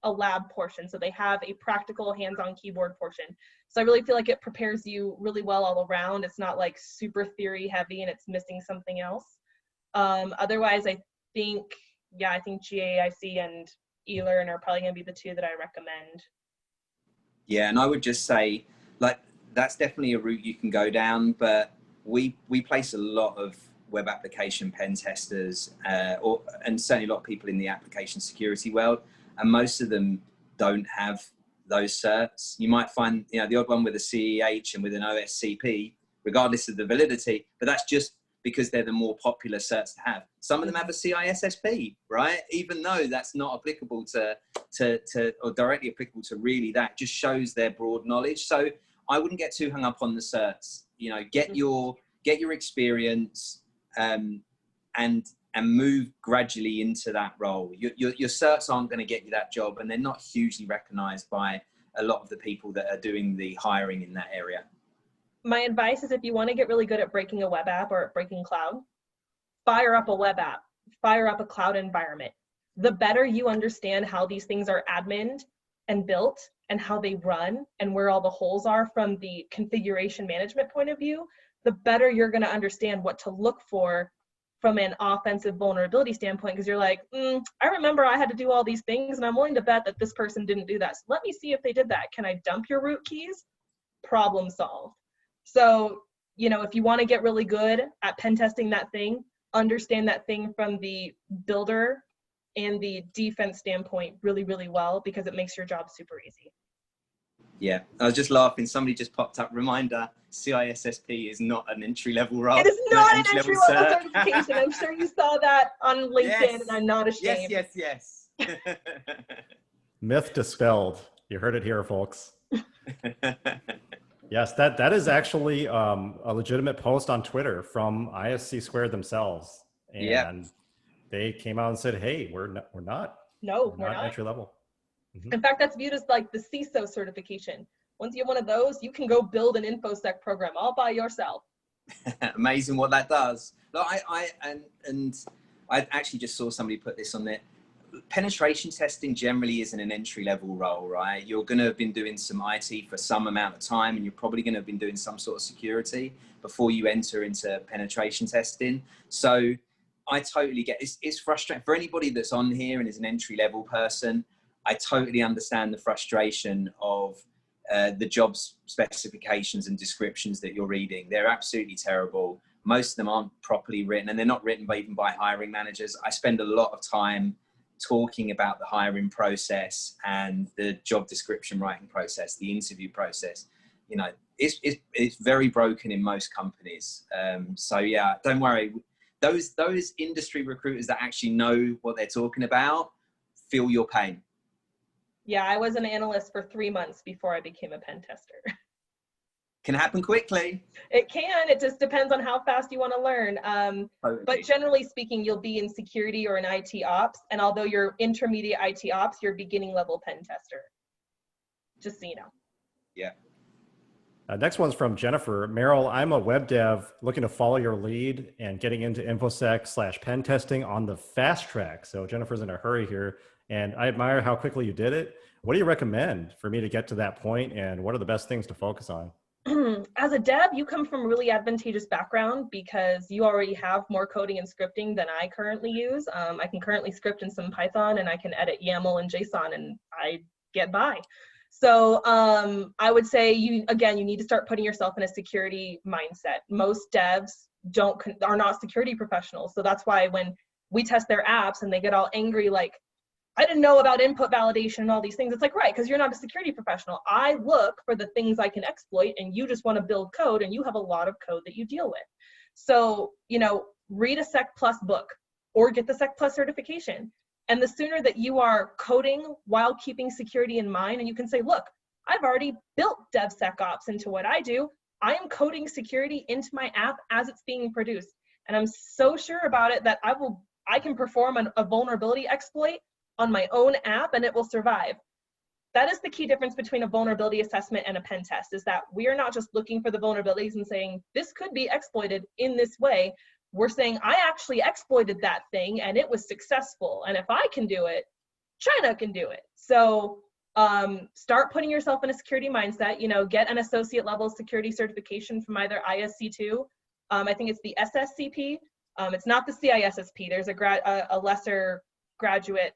a lab portion. So they have a practical hands-on keyboard portion. So I really feel like it prepares you really well all around. It's not like super theory heavy and it's missing something else. Otherwise, I think GAIC and eLearn are probably going to be the 2 that I recommend. Yeah, and I would just say, like, that's definitely a route you can go down, but we place a lot of web application pen testers, and certainly a lot of people in the application security world, and most of them don't have those certs. You might find, you know, the odd one with a CEH and with an OSCP, regardless of the validity, but that's just because they're the more popular certs to have. Some of them have a CISSP, right? Even though that's not applicable to or directly applicable to really that, just shows their broad knowledge. So I wouldn't get too hung up on the certs. You know, get your experience and move gradually into that role. Your certs aren't going to get you that job, and they're not hugely recognized by a lot of the people that are doing the hiring in that area. My advice is, if you want to get really good at breaking a web app or at breaking cloud, fire up a web app, fire up a cloud environment. The better you understand how these things are adminned and built and how they run and where all the holes are from the configuration management point of view, the better you're going to understand what to look for from an offensive vulnerability standpoint, because you're like, I remember I had to do all these things, and I'm willing to bet that this person didn't do that. So let me see if they did that. Can I dump your root keys? Problem solved. So, you know, if you want to get really good at pen testing that thing, understand that thing from the builder and the defense standpoint really, really well, because it makes your job super easy. Yeah, I was just laughing. Somebody just popped up. Reminder, CISSP is not an entry-level role. It is not an entry-level certification. I'm sure you saw that on LinkedIn, yes. and I'm not ashamed. Yes. Myth dispelled. You heard it here, folks. Yes, that is actually a legitimate post on Twitter from ISC Squared themselves, and they came out and said, "Hey, we're not entry level." Mm-hmm. In fact, that's viewed as like the CISO certification. Once you have one of those, you can go build an InfoSec program all by yourself. Amazing what that does. Look, I actually just saw somebody put this on there. Penetration testing generally isn't an entry-level role, right? You're going to have been doing some IT for some amount of time, and you're probably going to have been doing some sort of security before you enter into penetration testing. So I totally get it's frustrating for anybody that's on here and is an entry-level person. I totally understand the frustration of the job specifications and descriptions that you're reading. They're absolutely terrible. Most of them aren't properly written, and they're not written even by hiring managers. I spend a lot of time talking about the hiring process and the job description writing process, the interview process. You know, it's very broken in most companies. So yeah, don't worry. Those industry recruiters that actually know what they're talking about feel your pain. Yeah, I was an analyst for 3 months before I became a pen tester. Can happen quickly. It can. It just depends on how fast you want to learn. Totally. But generally speaking, you'll be in security or in IT ops. And although you're intermediate IT ops, you're beginning level pen tester. Just so you know. Yeah. Next one's from Jennifer. Meryl, I'm a web dev looking to follow your lead and getting into InfoSec/pen testing on the fast track. So Jennifer's in a hurry here, and I admire how quickly you did it. What do you recommend for me to get to that point, and what are the best things to focus on? As a dev, you come from a really advantageous background because you already have more coding and scripting than I currently use. I can currently script in some Python, and I can edit YAML and JSON, and I get by. So I would say you need to start putting yourself in a security mindset. Most devs are not security professionals. So that's why when we test their apps and they get all angry, like, I didn't know about input validation and all these things. It's like, right, because you're not a security professional. I look for the things I can exploit, and you just want to build code, and you have a lot of code that you deal with. So, you know, read a Sec Plus book or get the Sec Plus certification. And the sooner that you are coding while keeping security in mind, and you can say, look, I've already built DevSecOps into what I do. I am coding security into my app as it's being produced. And I'm so sure about it that I can perform a vulnerability exploit on my own app, and it will survive. That is the key difference between a vulnerability assessment and a pen test, is that we are not just looking for the vulnerabilities and saying, this could be exploited in this way. We're saying, I actually exploited that thing and it was successful. And if I can do it, China can do it. So start putting yourself in a security mindset, you know, get an associate level security certification from either ISC2. I think it's the SSCP. It's not the CISSP. There's a lesser graduate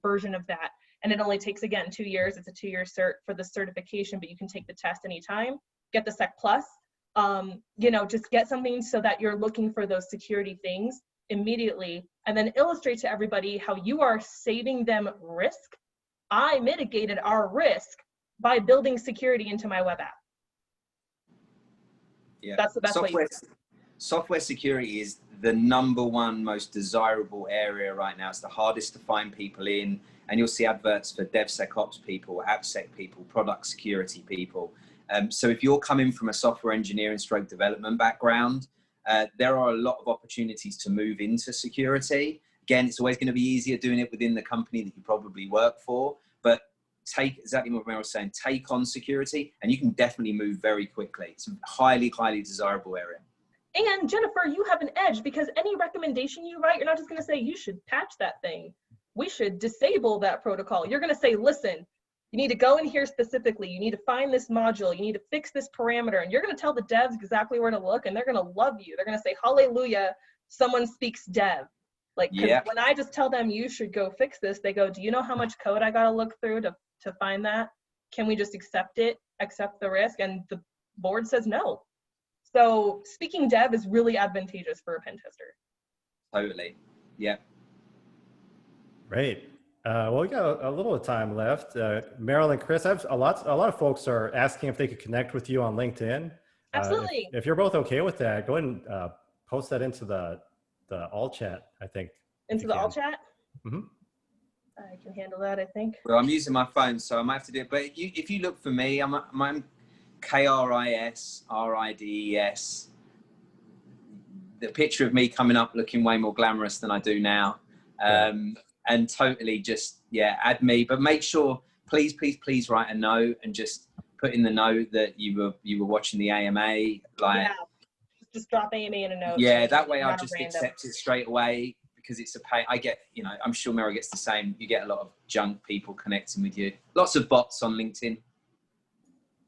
version of that, and it only takes, again, 2 years. It's a 2-year cert for the certification, but you can take the test anytime. Get the Sec Plus. You know, just get something so that you're looking for those security things immediately, and then illustrate to everybody how you are saving them risk. I mitigated our risk by building security into my web app. Yeah, That's the best way. Software security is the #1 most desirable area right now. It's the hardest to find people in, and you'll see adverts for DevSecOps people, AppSec people, product security people. So if you're coming from a software engineering stroke development background, there are a lot of opportunities to move into security. Again, it's always going to be easier doing it within the company that you probably work for, but take exactly what Meryl was saying, take on security, and you can definitely move very quickly. It's a highly, highly desirable area. And Jennifer, you have an edge because any recommendation you write, you're not just going to say you should patch that thing. We should disable that protocol. You're going to say, listen, you need to go in here specifically. You need to find this module. You need to fix this parameter. And you're going to tell the devs exactly where to look, and they're going to love you. They're going to say, hallelujah, someone speaks dev. Like, Yeah. when I just tell them you should go fix this, they go, do you know how much code I got to look through to find that? Can we just accept it, accept the risk? And the board says no. So speaking dev is really advantageous for a pen tester. Totally. Yeah. Great. Well, we got a little time left. Meryl and Kris, a lot of folks are asking if they could connect with you on LinkedIn. Absolutely. If you're both okay with that, go ahead and post that into the all chat, I think. Into the all chat? Mm-hmm. I can handle that, I think. Well, I'm using my phone, so I might have to do it. But if you look for me, I'm Kris Rides. The picture of me coming up looking way more glamorous than I do now. And totally just, yeah, add me. But make sure, please write a note and just put in the note that you were watching the AMA. Like, yeah, just drop AMA in a note. Yeah, that way I'll just accept it straight away, because it's a pay. I get, I'm sure Meryl gets the same. You get a lot of junk people connecting with you. Lots of bots on LinkedIn.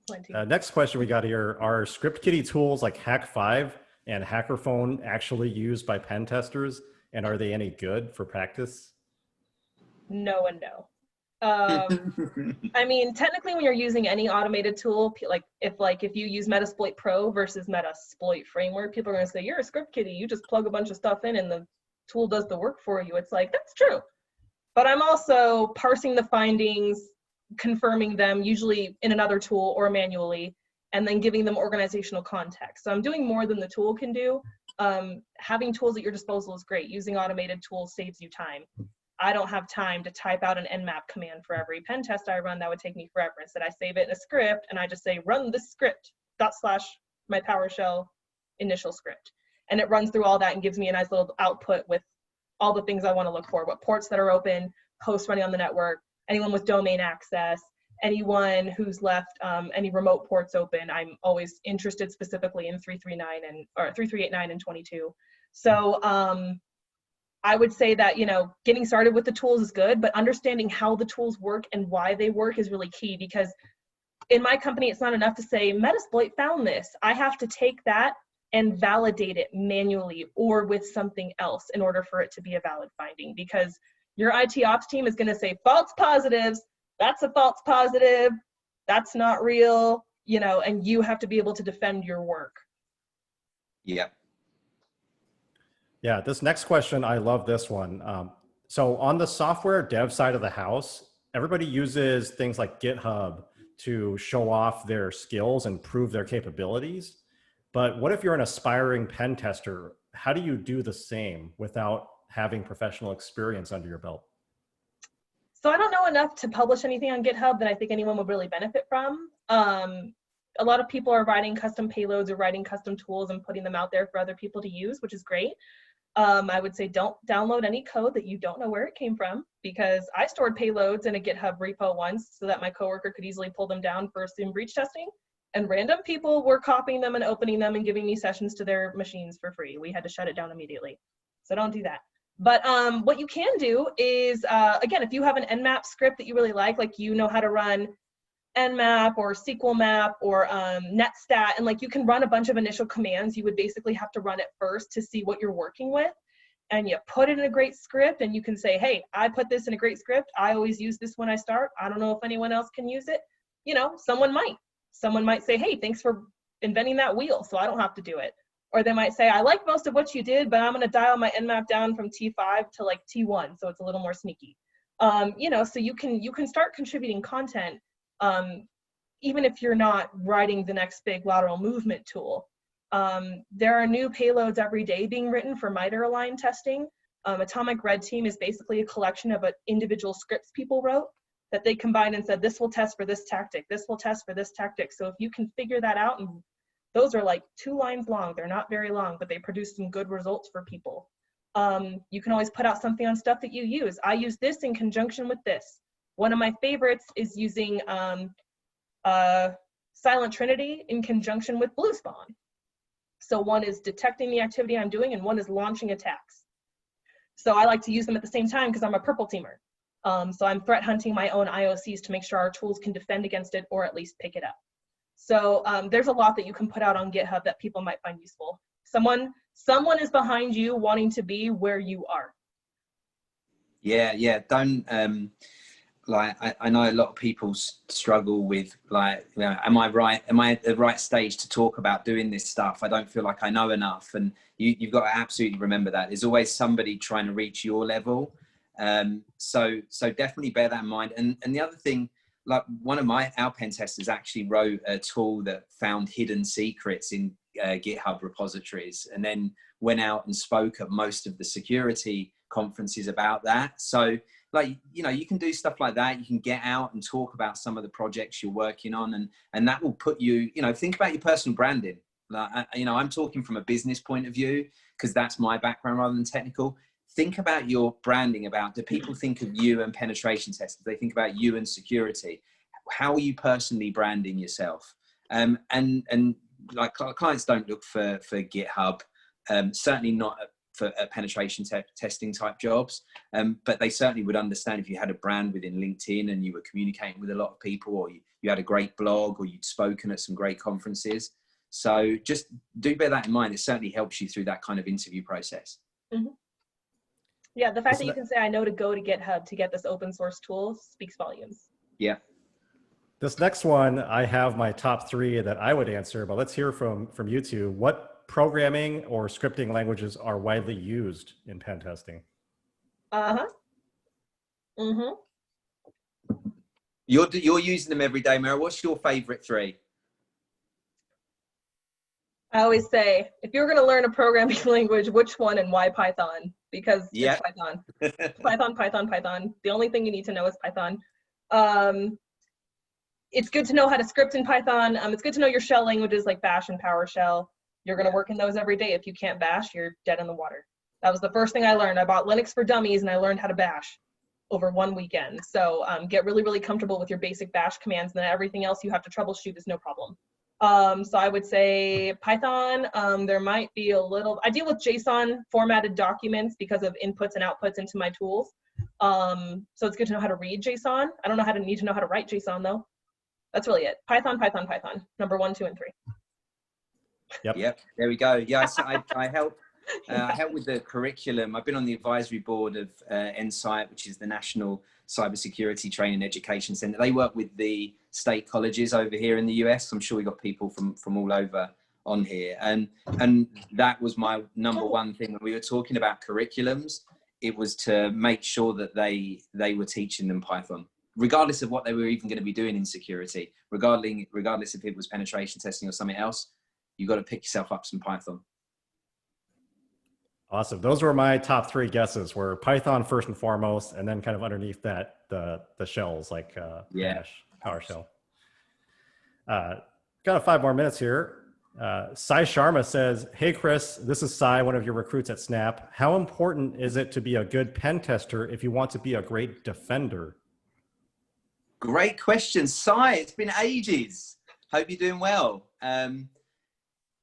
Plenty. Next question we got here: are script kiddie tools like Hack5 and HackerPhone actually used by pen testers, and are they any good for practice? No and no. I mean, technically, when you're using any automated tool, like if you use Metasploit Pro versus Metasploit Framework, people are going to say you're a script kiddie. You just plug a bunch of stuff in and the tool does the work for you. It's like, that's true. But I'm also parsing the findings, confirming them, usually in another tool or manually, and then giving them organizational context. So I'm doing more than the tool can do. Having tools at your disposal is great. Using automated tools saves you time. I don't have time to type out an nmap command for every pen test I run. That would take me forever. Instead, I save it in a script and I just say, run this script, / my PowerShell initial script. And it runs through all that and gives me a nice little output with all the things I want to look for, what ports that are open, hosts running on the network, anyone with domain access, anyone who's left any remote ports open. I'm always interested specifically in 3389 and 22. So I would say that, getting started with the tools is good, but understanding how the tools work and why they work is really key, because in my company, it's not enough to say Metasploit found this. I have to take that and validate it manually or with something else in order for it to be a valid finding, because your IT ops team is going to say false positives. That's a false positive. That's not real, and you have to be able to defend your work. Yeah. Yeah, this next question, I love this one. So on the software dev side of the house, everybody uses things like GitHub to show off their skills and prove their capabilities. But what if you're an aspiring pen tester? How do you do the same without having professional experience under your belt? So I don't know enough to publish anything on GitHub that I think anyone would really benefit from. A lot of people are writing custom payloads or writing custom tools and putting them out there for other people to use, which is great. I would say don't download any code that you don't know where it came from, because I stored payloads in a GitHub repo once so that my coworker could easily pull them down for assumed breach testing. And random people were copying them and opening them and giving me sessions to their machines for free. We had to shut it down immediately. So don't do that. But what you can do is, again, if you have an nmap script that you really like you know how to run nmap or SQL map or netstat, and you can run a bunch of initial commands. You would basically have to run it first to see what you're working with, and you put it in a great script, and you can say, hey, I put this in a great script. I always use this when I start. I don't know if anyone else can use it. Someone might say, hey, thanks for inventing that wheel, so I don't have to do it. Or they might say, I like most of what you did, but I'm going to dial my nmap down from T5 to T1, so it's a little more sneaky. So you can start contributing content even if you're not writing the next big lateral movement tool. There are new payloads every day being written for MITRE-aligned testing. Atomic Red Team is basically a collection of individual scripts people wrote that they combined and said, this will test for this tactic, this will test for this tactic. So if you can figure that out, and those are like 2 lines long, they're not very long, but they produce some good results for people. You can always put out something on stuff that you use. I use this in conjunction with this. One of my favorites is using Silent Trinity in conjunction with Blue Spawn. So one is detecting the activity I'm doing and one is launching attacks. So I like to use them at the same time because I'm a purple teamer. So I'm threat hunting my own IOCs to make sure our tools can defend against it or at least pick it up. So there's a lot that you can put out on GitHub that people might find useful. Someone is behind you wanting to be where you are. Yeah. Don't, like, I know a lot of people struggle with, like, you know, am I at the right stage to talk about doing this stuff? I don't feel like I know enough. And you've got to absolutely remember that. There's always somebody trying to reach your level. So definitely bear that in mind. And the other thing, like, one of our pen testers actually wrote a tool that found hidden secrets in GitHub repositories, and then went out and spoke at most of the security conferences about that. So, like, you know, you can do stuff like that. You can get out and talk about some of the projects you're working on, and that will put you, you know, think about your personal branding. Like, you know, I'm talking from a business point of view because that's my background rather than technical. Think about your branding. About, do people think of you and penetration testers? They think about you and security. How are you personally branding yourself? And like, clients don't look for GitHub, certainly not for penetration testing type jobs, but they certainly would understand if you had a brand within LinkedIn and you were communicating with a lot of people, or you had a great blog, or you'd spoken at some great conferences. So just do bear that in mind. It certainly helps you through that kind of interview process. Mm-hmm. Yeah, the fact that you can say, I know to go to GitHub to get this open source tool speaks volumes. Yeah. This next one, I have my top 3 that I would answer, but let's hear from you two. What programming or scripting languages are widely used in pen testing? You're using them every day, Meryl. What's your favorite 3? I always say, if you're going to learn a programming language, which one and why Python? Because it's Python. Python. The only thing you need to know is Python. It's good to know how to script in Python. It's good to know your shell languages like Bash and PowerShell. You're going to work in those every day. If you can't Bash, you're dead in the water. That was the first thing I learned. I bought Linux for Dummies and I learned how to Bash over one weekend. So get really, really comfortable with your basic Bash commands, and then everything else you have to troubleshoot is no problem. So I would say Python. There might be a little, I deal with JSON formatted documents because of inputs and outputs into my tools. So it's good to know how to read JSON. I don't need to know how to write JSON though. That's really it. Python. Number 1, 2, and 3. Yep. There we go. Yeah, I help with the curriculum. I've been on the advisory board of NSITE, which is the National Cybersecurity Training Education Center. They work with the state colleges over here in the US. I'm sure we got people from all over on here, and that was my number 1 thing when we were talking about curriculums. It was to make sure that they were teaching them Python, regardless of what they were even going to be doing in security, regardless if it was penetration testing or something else. You've got to pick yourself up some Python. Awesome. Those were my top 3 guesses, were Python first and foremost, and then kind of underneath that, the shells like Bash, PowerShell. Got 5 more minutes here. Sai Sharma says, hey, Kris, this is Sai, one of your recruits at Snap. How important is it to be a good pen tester if you want to be a great defender? Great question, Sai. It's been ages. Hope you're doing well.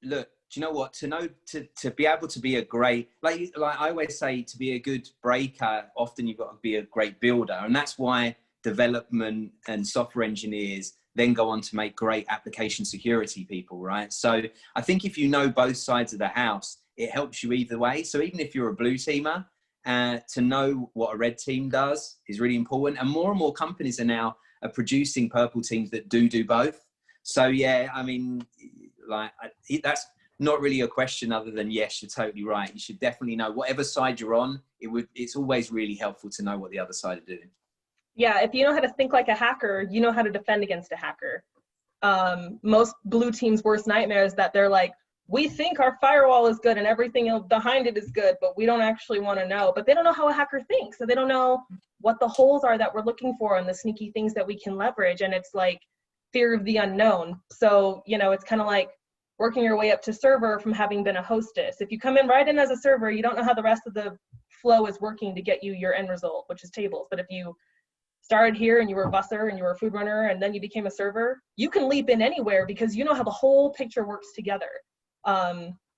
Look, do you know what? To be able to be a great, like I always say, to be a good breaker, often you've got to be a great builder. And that's why development and software engineers then go on to make great application security people, right? So I think if you know both sides of the house, it helps you either way. So even if you're a blue teamer, to know what a red team does is really important. And more companies are now producing purple teams that do both. So yeah, I mean, like that's not really a question other than yes, you're totally right. You should definitely know whatever side you're on. It's always really helpful to know what the other side are doing. Yeah, if you know how to think like a hacker, you know how to defend against a hacker. Most blue teams' worst nightmare is that they're like, we think our firewall is good and everything behind it is good, but we don't actually want to know. But they don't know how a hacker thinks. So they don't know what the holes are that we're looking for and the sneaky things that we can leverage. And it's like fear of the unknown. So, you know, it's kind of like working your way up to server from having been a hostess. If you come in right in as a server, you don't know how the rest of the flow is working to get you your end result, which is tables. But if you started here and you were a busser and you were a food runner and then you became a server, you can leap in anywhere because you know how the whole picture works together.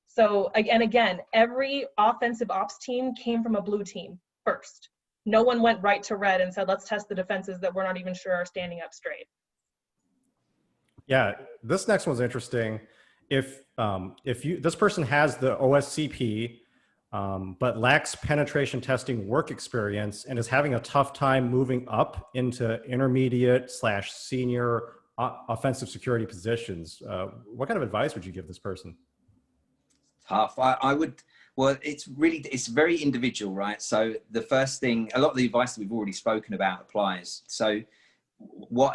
So again, every offensive ops team came from a blue team first. No one went right to red and said, let's test the defenses that we're not even sure are standing up straight. Yeah, this next one's interesting. If this person has the OSCP, but lacks penetration testing work experience and is having a tough time moving up into intermediate / senior offensive security positions, what kind of advice would you give this person? Tough. I would, well, it's very individual, right? So the first thing, a lot of the advice that we've already spoken about applies. So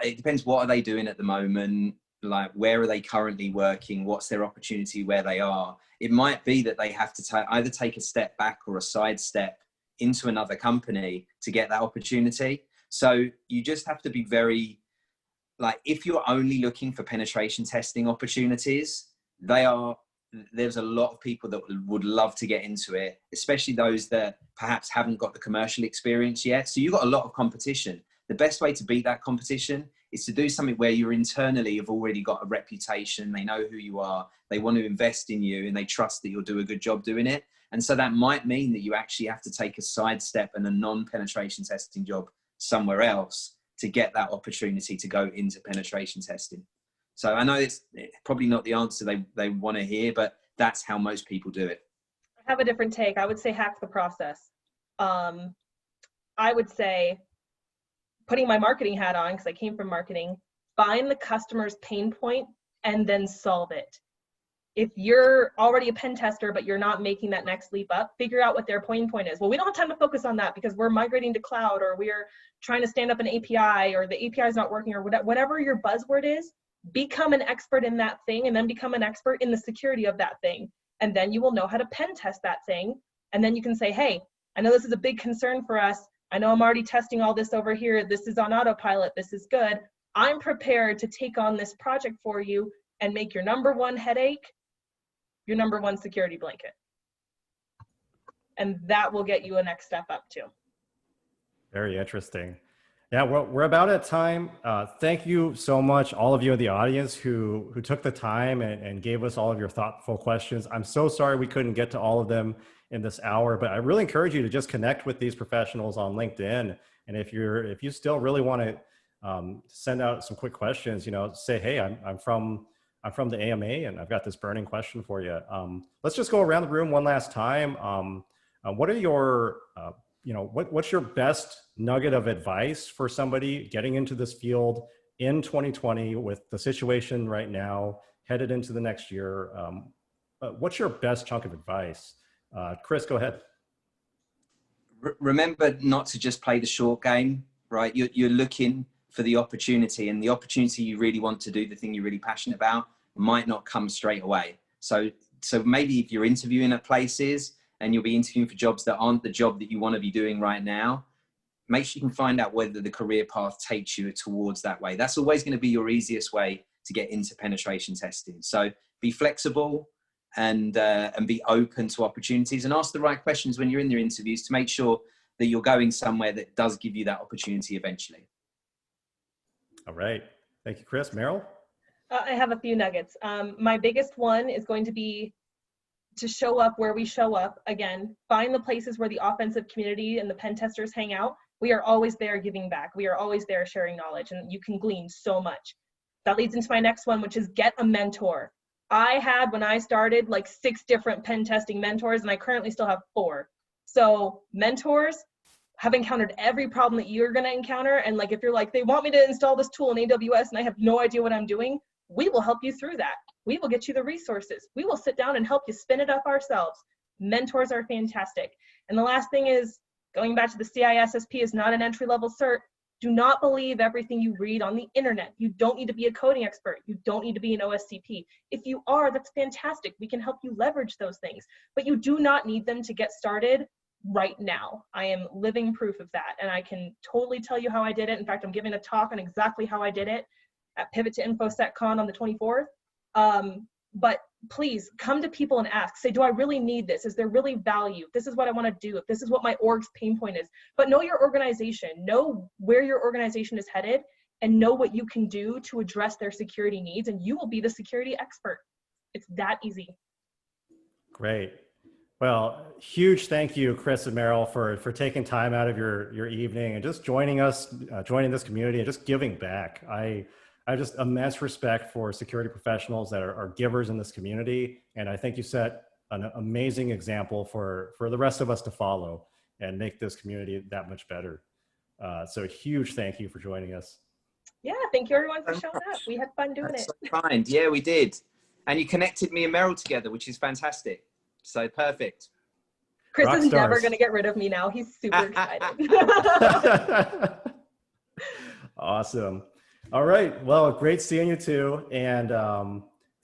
it depends, what are they doing at the moment? Like, where are they currently working? What's their opportunity where they are? It might be that they have to either take a step back or a side step into another company to get that opportunity. So you just have to be very, like, if you're only looking for penetration testing opportunities, there's a lot of people that would love to get into it, especially those that perhaps haven't got the commercial experience yet. So you've got a lot of competition. The best way to beat that competition is to do something where you're internally have already got a reputation. They know who you are. They want to invest in you and they trust that you'll do a good job doing it. And so that might mean that you actually have to take a sidestep and a non-penetration testing job somewhere else to get that opportunity to go into penetration testing. So I know it's probably not the answer they want to hear, but that's how most people do it. I have a different take. I would say hack the process. I would say, putting my marketing hat on, because I came from marketing, find the customer's pain point and then solve it. If you're already a pen tester, but you're not making that next leap up, figure out what their pain point is. Well, we don't have time to focus on that because we're migrating to cloud, or we're trying to stand up an API, or the API is not working, or whatever your buzzword is. Become an expert in that thing, and then become an expert in the security of that thing. And then you will know how to pen test that thing. And then you can say, hey, I know this is a big concern for us. I know I'm already testing all this over here. This is on autopilot. This is good. I'm prepared to take on this project for you and make your #1 headache your #1 security blanket. And that will get you a next step up too. Very interesting. Yeah, we're about at time. Thank you so much, all of you in the audience who took the time and gave us all of your thoughtful questions. I'm so sorry we couldn't get to all of them in this hour, but I really encourage you to just connect with these professionals on LinkedIn. And if you still really want to send out some quick questions, say, hey, I'm from the AMA and I've got this burning question for you. Let's just go around the room one last time. What are your what's your best nugget of advice for somebody getting into this field in 2020 with the situation right now, headed into the next year? What's your best chunk of advice? Kris, go ahead. Remember not to just play the short game, right? You're looking for the opportunity, and the opportunity you really want to do, the thing you're really passionate about, might not come straight away. So maybe if you're interviewing at places, and you'll be interviewing for jobs that aren't the job that you want to be doing right now, make sure you can find out whether the career path takes you towards that way. That's always going to be your easiest way to get into penetration testing. So be flexible and be open to opportunities, and ask the right questions when you're in your interviews to make sure that you're going somewhere that does give you that opportunity eventually. All right. Thank you, Kris. Meryl? I have a few nuggets. My biggest one is going to be to show up where we show up. Again, find the places where the offensive community and the pen testers hang out. We are always there giving back. We are always there sharing knowledge, and you can glean so much. That leads into my next one, which is get a mentor. I had, when I started, like 6 different pen testing mentors, and I currently still have 4. So mentors have encountered every problem that you're going to encounter. And like, if you're like, they want me to install this tool in AWS and I have no idea what I'm doing, we will help you through that. We will get you the resources. We will sit down and help you spin it up ourselves. Mentors are fantastic. And the last thing is, going back to the CIS AWS is not an entry-level cert. Do not believe everything you read on the internet. You don't need to be a coding expert. You don't need to be an OSCP. If you are, that's fantastic. We can help you leverage those things, but you do not need them to get started right now. I am living proof of that, and I can totally tell you how I did it. In fact, I'm giving a talk on exactly how I did it at Pivot to InfoSecCon on the 24th. But please come to people and ask, say, do I really need this? Is there really value? This is what I want to do. If this is what my org's pain point is. But know your organization, know where your organization is headed, and know what you can do to address their security needs, and you will be the security expert. It's that easy. Great. Well, huge thank you, Kris and Meryl, for taking time out of your evening and just joining us, joining this community and just giving back. I have just immense respect for security professionals that are givers in this community. And I think you set an amazing example for the rest of us to follow and make this community that much better. So a huge thank you for joining us. Yeah, thank you everyone for showing up. We had fun doing it. So kind. Yeah, we did. And you connected me and Meryl together, which is fantastic. So perfect. Kris Rock is stars. never going to get rid of me now. He's super excited. Awesome. All right. Well, great seeing you too. And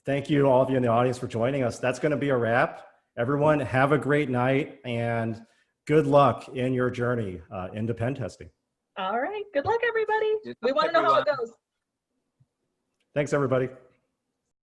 thank you all of you in the audience for joining us. That's going to be a wrap. Everyone have a great night and good luck in your journey into pen testing. All right. Good luck, everybody. Good luck, We want to know how it everyone. goes. Thanks, everybody.